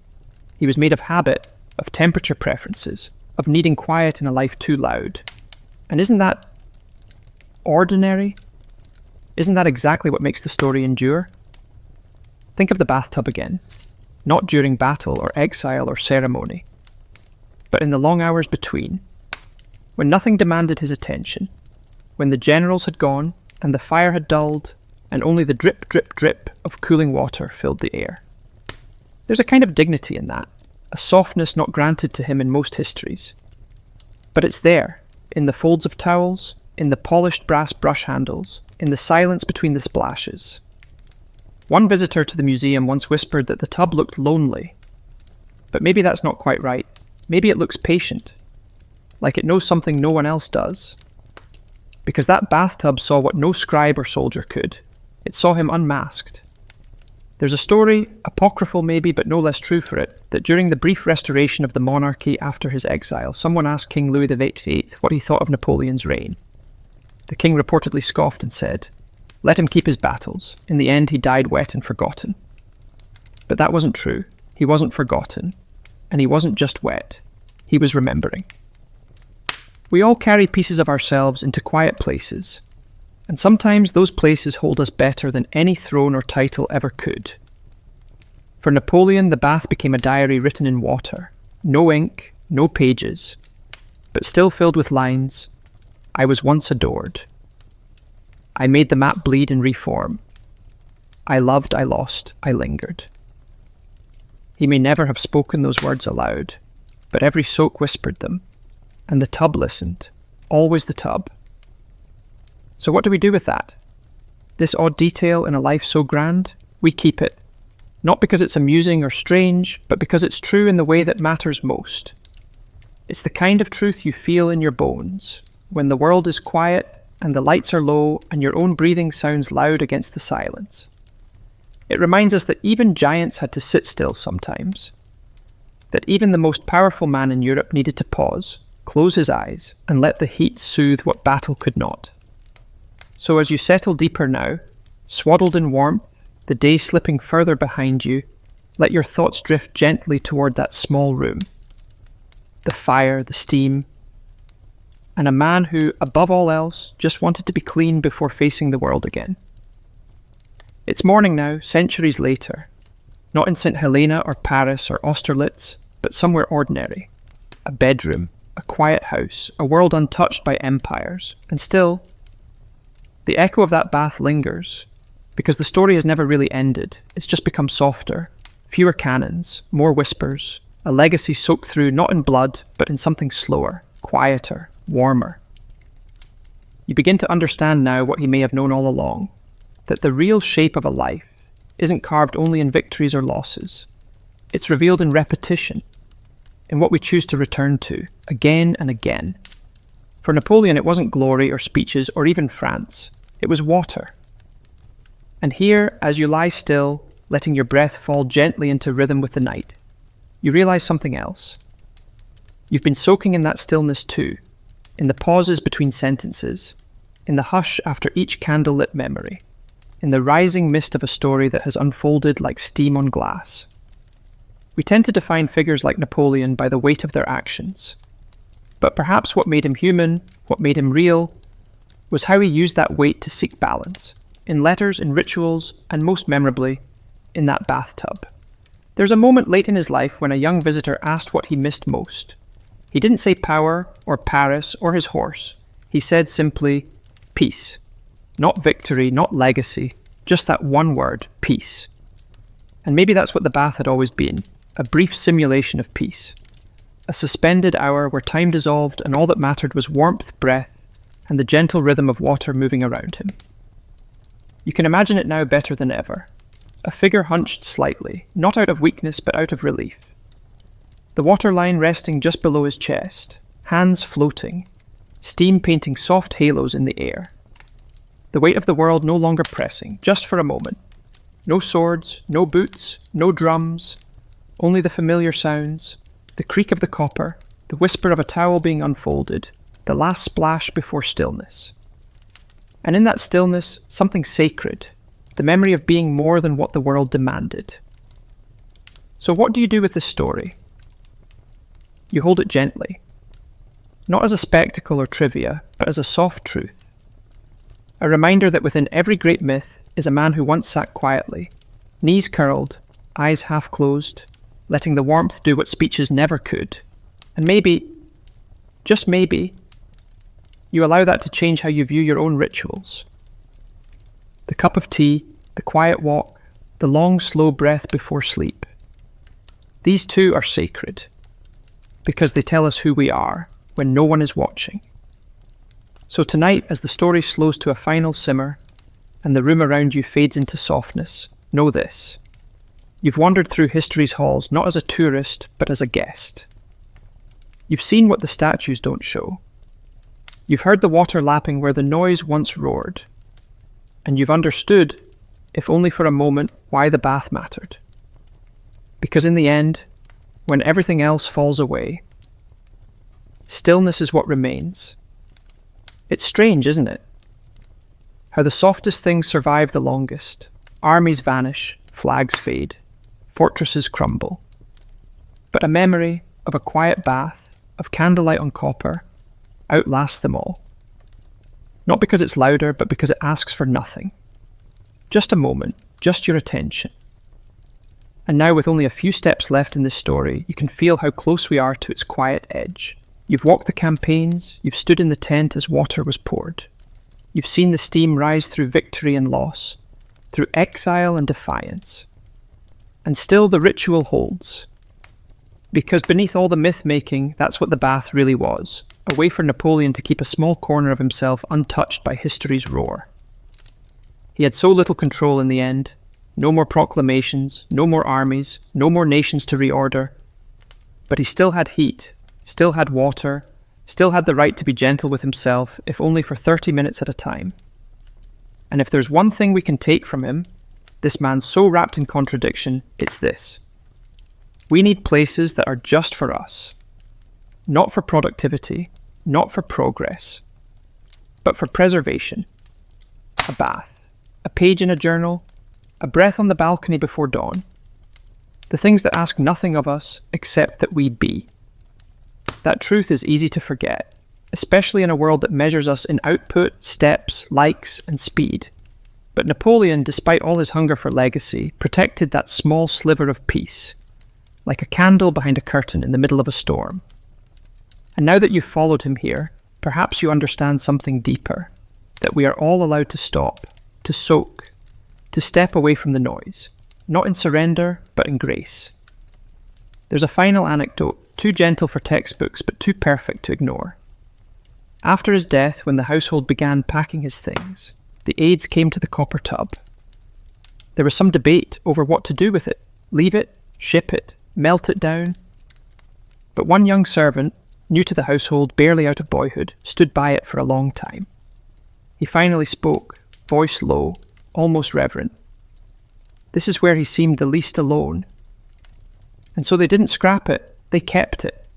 He was made of habit, of temperature preferences, of needing quiet in a life too loud. And isn't that ordinary? Isn't that exactly what makes the story endure? Think of the bathtub again. Not during battle or exile or ceremony, but in the long hours between, when nothing demanded his attention, when the generals had gone and the fire had dulled, and only the drip, drip, drip of cooling water filled the air. There's a kind of dignity in that, a softness not granted to him in most histories. But it's there, in the folds of towels, in the polished brass brush handles, in the silence between the splashes. One visitor to the museum once whispered that the tub looked lonely. But maybe that's not quite right. Maybe it looks patient, like it knows something no one else does. Because that bathtub saw what no scribe or soldier could. It saw him unmasked. There's a story, apocryphal maybe, but no less true for it, that during the brief restoration of the monarchy after his exile, someone asked King Louis XVIII what he thought of Napoleon's reign. The king reportedly scoffed and said, "Let him keep his battles. In the end, he died wet and forgotten." But that wasn't true. He wasn't forgotten. And he wasn't just wet. He was remembering. We all carry pieces of ourselves into quiet places, and sometimes those places hold us better than any throne or title ever could. For Napoleon, the bath became a diary written in water. No ink, no pages, but still filled with lines. I was once adored. I made the map bleed and reform. I loved, I lost, I lingered. He may never have spoken those words aloud, but every soak whispered them, and the tub listened, always the tub. So what do we do with that? This odd detail in a life so grand, we keep it, not because it's amusing or strange, but because it's true in the way that matters most. It's the kind of truth you feel in your bones, when the world is quiet and the lights are low and your own breathing sounds loud against the silence. It reminds us that even giants had to sit still sometimes, that even the most powerful man in Europe needed to pause, close his eyes, and let the heat soothe what battle could not. So as you settle deeper now, swaddled in warmth, the day slipping further behind you, let your thoughts drift gently toward that small room. The fire, the steam, and a man who, above all else, just wanted to be clean before facing the world again. It's morning now, centuries later, not in St. Helena or Paris or Austerlitz, but somewhere ordinary. A bedroom, a quiet house, a world untouched by empires, and still, the echo of that bath lingers, because the story has never really ended. It's just become softer, fewer cannons, more whispers, a legacy soaked through not in blood, but in something slower, quieter, warmer. You begin to understand now what he may have known all along, that the real shape of a life isn't carved only in victories or losses. It's revealed in repetition, in what we choose to return to, again and again. For Napoleon, it wasn't glory or speeches or even France. It was water. And here, as you lie still, letting your breath fall gently into rhythm with the night, you realize something else. You've been soaking in that stillness too, in the pauses between sentences, in the hush after each candlelit memory, in the rising mist of a story that has unfolded like steam on glass. We tend to define figures like Napoleon by the weight of their actions. But perhaps what made him human, what made him real, was how he used that weight to seek balance, in letters, in rituals, and most memorably, in that bathtub. There's a moment late in his life when a young visitor asked what he missed most. He didn't say power, or Paris, or his horse. He said simply, peace. Not victory, not legacy, just that one word, peace. And maybe that's what the bath had always been, a brief simulation of peace. A suspended hour where time dissolved and all that mattered was warmth, breath, and the gentle rhythm of water moving around him. You can imagine it now better than ever. A figure hunched slightly, not out of weakness but out of relief. The waterline resting just below his chest, hands floating, steam painting soft halos in the air. The weight of the world no longer pressing, just for a moment. No swords, no boots, no drums, only the familiar sounds, the creak of the copper, the whisper of a towel being unfolded, the last splash before stillness. And in that stillness, something sacred, the memory of being more than what the world demanded. So what do you do with this story? You hold it gently, not as a spectacle or trivia, but as a soft truth. A reminder that within every great myth is a man who once sat quietly, knees curled, eyes half closed, letting the warmth do what speeches never could. And maybe, just maybe, you allow that to change how you view your own rituals. The cup of tea, the quiet walk, the long, slow breath before sleep. These too are sacred, because they tell us who we are when no one is watching. So tonight, as the story slows to a final simmer, and the room around you fades into softness, know this. You've wandered through history's halls not as a tourist, but as a guest. You've seen what the statues don't show. You've heard the water lapping where the noise once roared. And you've understood, if only for a moment, why the bath mattered. Because in the end, when everything else falls away, stillness is what remains. It's strange, isn't it? How the softest things survive the longest. Armies vanish, flags fade, fortresses crumble. But a memory of a quiet bath, of candlelight on copper, outlasts them all. Not because it's louder, but because it asks for nothing. Just a moment, just your attention. And now with only a few steps left in this story, you can feel how close we are to its quiet edge. You've walked the campaigns, you've stood in the tent as water was poured. You've seen the steam rise through victory and loss, through exile and defiance. And still the ritual holds. Because beneath all the myth-making, that's what the bath really was. A way for Napoleon to keep a small corner of himself untouched by history's roar. He had so little control in the end. No more proclamations, no more armies, no more nations to reorder. But he still had heat, still had water, still had the right to be gentle with himself, if only for 30 minutes at a time. And if there's one thing we can take from him, this man so wrapped in contradiction, it's this. We need places that are just for us. not for productivity, not for progress, but for preservation. A bath, a page in a journal, a breath on the balcony before dawn. The things that ask nothing of us except that we be. That truth is easy to forget, especially in a world that measures us in output, steps, likes, and speed. But Napoleon, despite all his hunger for legacy, protected that small sliver of peace, like a candle behind a curtain in the middle of a storm. And now that you've followed him here, perhaps you understand something deeper, that we are all allowed to stop, to soak, to step away from the noise, not in surrender, but in grace. There's a final anecdote, too gentle for textbooks, but too perfect to ignore. After his death, when the household began packing his things, the aides came to the copper tub. There was some debate over what to do with it. Leave it, ship it, melt it down. But one young servant, new to the household, barely out of boyhood, stood by it for a long time. He finally spoke, voice low, almost reverent. This is where he seemed the least alone. And so they didn't scrap it, they kept it.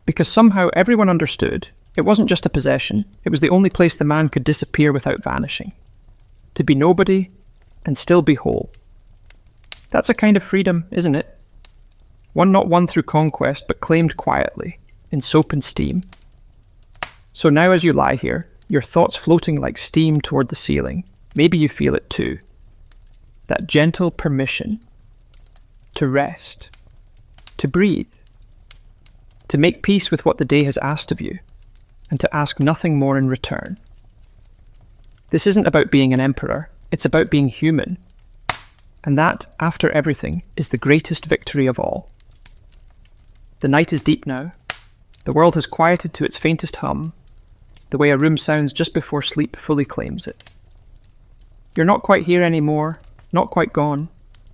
Because somehow everyone understood it wasn't just a possession, it was the only place the man could disappear without vanishing. To be nobody and still be whole. That's a kind of freedom, isn't it? One not won through conquest, but claimed quietly, in soap and steam. So now as you lie here, your thoughts floating like steam toward the ceiling, maybe you feel it too. That gentle permission to rest, to breathe, to make peace with what the day has asked of you, and to ask nothing more in return. This isn't about being an emperor, it's about being human. And that, after everything, is the greatest victory of all. The night is deep now. The world has quieted to its faintest hum, the way a room sounds just before sleep fully claims it. You're not quite here anymore, not quite gone,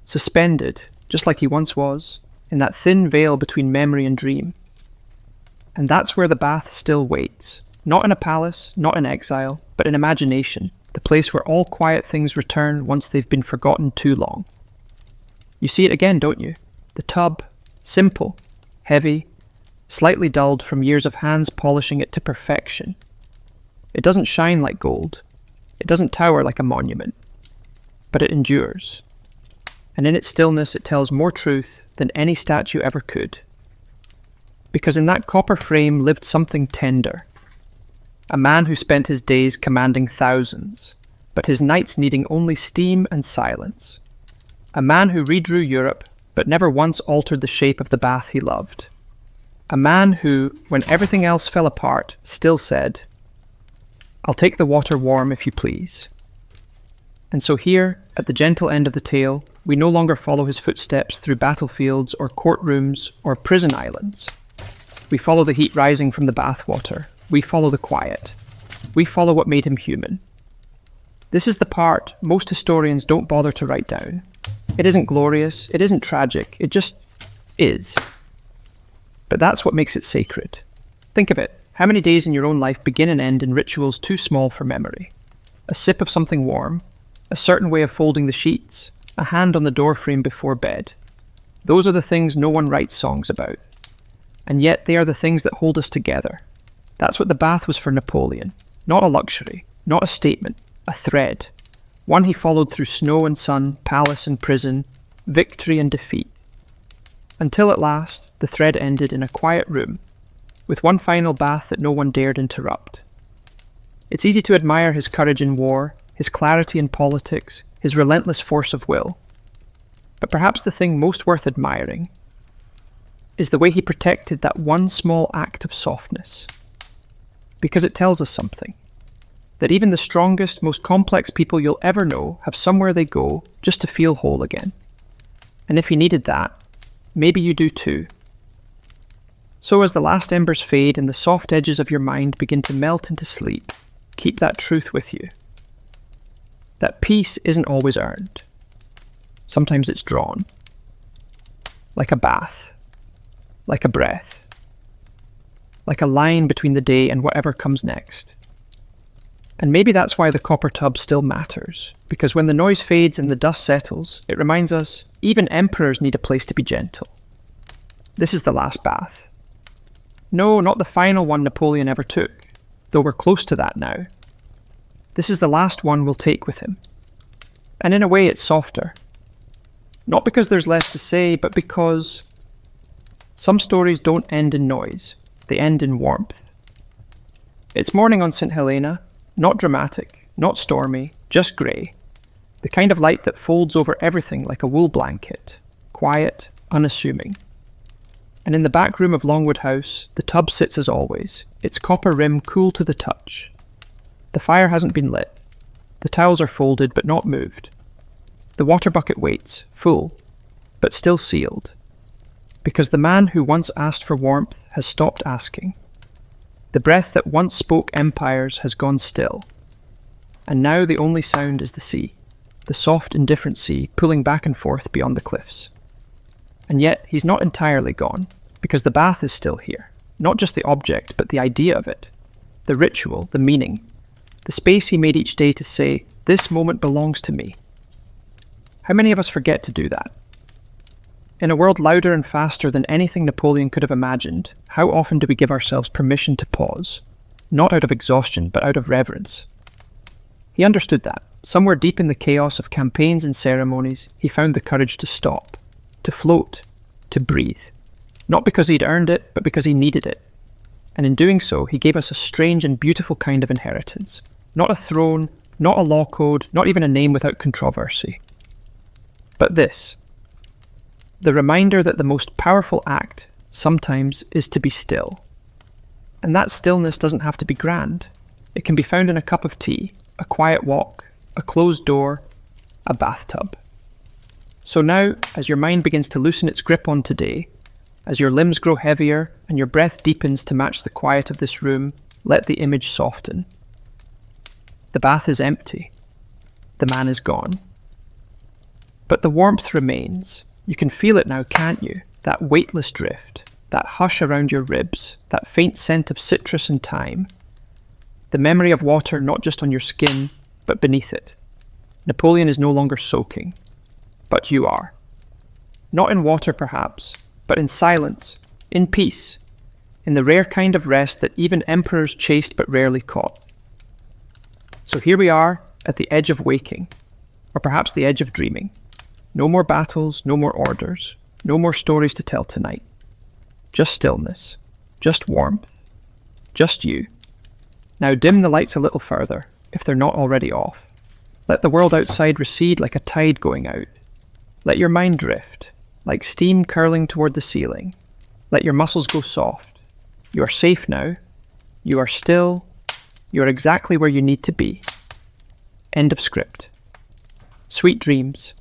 suspended, just like he once was, in that thin veil between memory and dream. And that's where the bath still waits, not in a palace, not in exile, but in imagination, the place where all quiet things return once they've been forgotten too long. You see it again, don't you? The tub, simple, heavy, slightly dulled from years of hands polishing it to perfection. It doesn't shine like gold. It doesn't tower like a monument. But it endures. And in its stillness it tells more truth than any statue ever could. Because in that copper frame lived something tender. A man who spent his days commanding thousands, but his nights needing only steam and silence. A man who redrew Europe, but never once altered the shape of the bath he loved. A man who, when everything else fell apart, still said, "I'll take the water warm if you please." And so here, at the gentle end of the tale, we no longer follow his footsteps through battlefields or courtrooms or prison islands. We follow the heat rising from the bathwater. We follow the quiet. We follow what made him human. This is the part most historians don't bother to write down. It isn't glorious, it isn't tragic, it just is. But that's what makes it sacred. Think of it. How many days in your own life begin and end in rituals too small for memory? A sip of something warm, a certain way of folding the sheets, a hand on the doorframe before bed. Those are the things no one writes songs about. And yet they are the things that hold us together. That's what the bath was for Napoleon. Not a luxury, not a statement, a thread. One he followed through snow and sun, palace and prison, victory and defeat. Until at last, the thread ended in a quiet room, with one final bath that no one dared interrupt. It's easy to admire his courage in war, his clarity in politics, his relentless force of will. But perhaps the thing most worth admiring is the way he protected that one small act of softness. Because it tells us something. That even the strongest, most complex people you'll ever know have somewhere they go just to feel whole again. And if he needed that, maybe you do too. So as the last embers fade and the soft edges of your mind begin to melt into sleep, keep that truth with you. That peace isn't always earned. Sometimes it's drawn. Like a bath. Like a breath. Like a line between the day and whatever comes next. And maybe that's why the copper tub still matters, because when the noise fades and the dust settles, it reminds us even emperors need a place to be gentle. This is the last bath. No, not the final one Napoleon ever took, though we're close to that now. This is the last one we'll take with him. And in a way it's softer. Not because there's less to say, but because some stories don't end in noise, they end in warmth. It's morning on St. Helena, not dramatic, not stormy, just grey. The kind of light that folds over everything like a wool blanket, quiet, unassuming. And in the back room of Longwood House, the tub sits as always, its copper rim cool to the touch. The fire hasn't been lit. The towels are folded but not moved. The water bucket waits, full, but still sealed. Because the man who once asked for warmth has stopped asking. The breath that once spoke empires has gone still. And now the only sound is the sea, the soft, indifferent sea pulling back and forth beyond the cliffs. And yet he's not entirely gone, because the bath is still here. Not just the object, but the idea of it. The ritual, the meaning. The space he made each day to say, this moment belongs to me. How many of us forget to do that? In a world louder and faster than anything Napoleon could have imagined, how often do we give ourselves permission to pause? Not out of exhaustion, but out of reverence. He understood that. Somewhere deep in the chaos of campaigns and ceremonies, he found the courage to stop, to float, to breathe. Not because he'd earned it, but because he needed it. And in doing so, he gave us a strange and beautiful kind of inheritance. Not a throne, not a law code, not even a name without controversy. But this, the reminder that the most powerful act, sometimes, is to be still. And that stillness doesn't have to be grand. It can be found in a cup of tea, a quiet walk, a closed door, a bathtub. So now, as your mind begins to loosen its grip on today, as your limbs grow heavier and your breath deepens to match the quiet of this room, let the image soften. The bath is empty. The man is gone. But the warmth remains. You can feel it now, can't you? That weightless drift, that hush around your ribs, that faint scent of citrus and thyme. The memory of water not just on your skin, but beneath it. Napoleon is no longer soaking, but you are. Not in water perhaps, but in silence, in peace, in the rare kind of rest that even emperors chased but rarely caught. So here we are, at the edge of waking, or perhaps the edge of dreaming. No more battles, no more orders, no more stories to tell tonight. Just stillness, just warmth, just you. Now dim the lights a little further, if they're not already off. Let the world outside recede like a tide going out. Let your mind drift, like steam curling toward the ceiling. Let your muscles go soft. You are safe now. You are still. You are exactly where you need to be. End of script. Sweet dreams.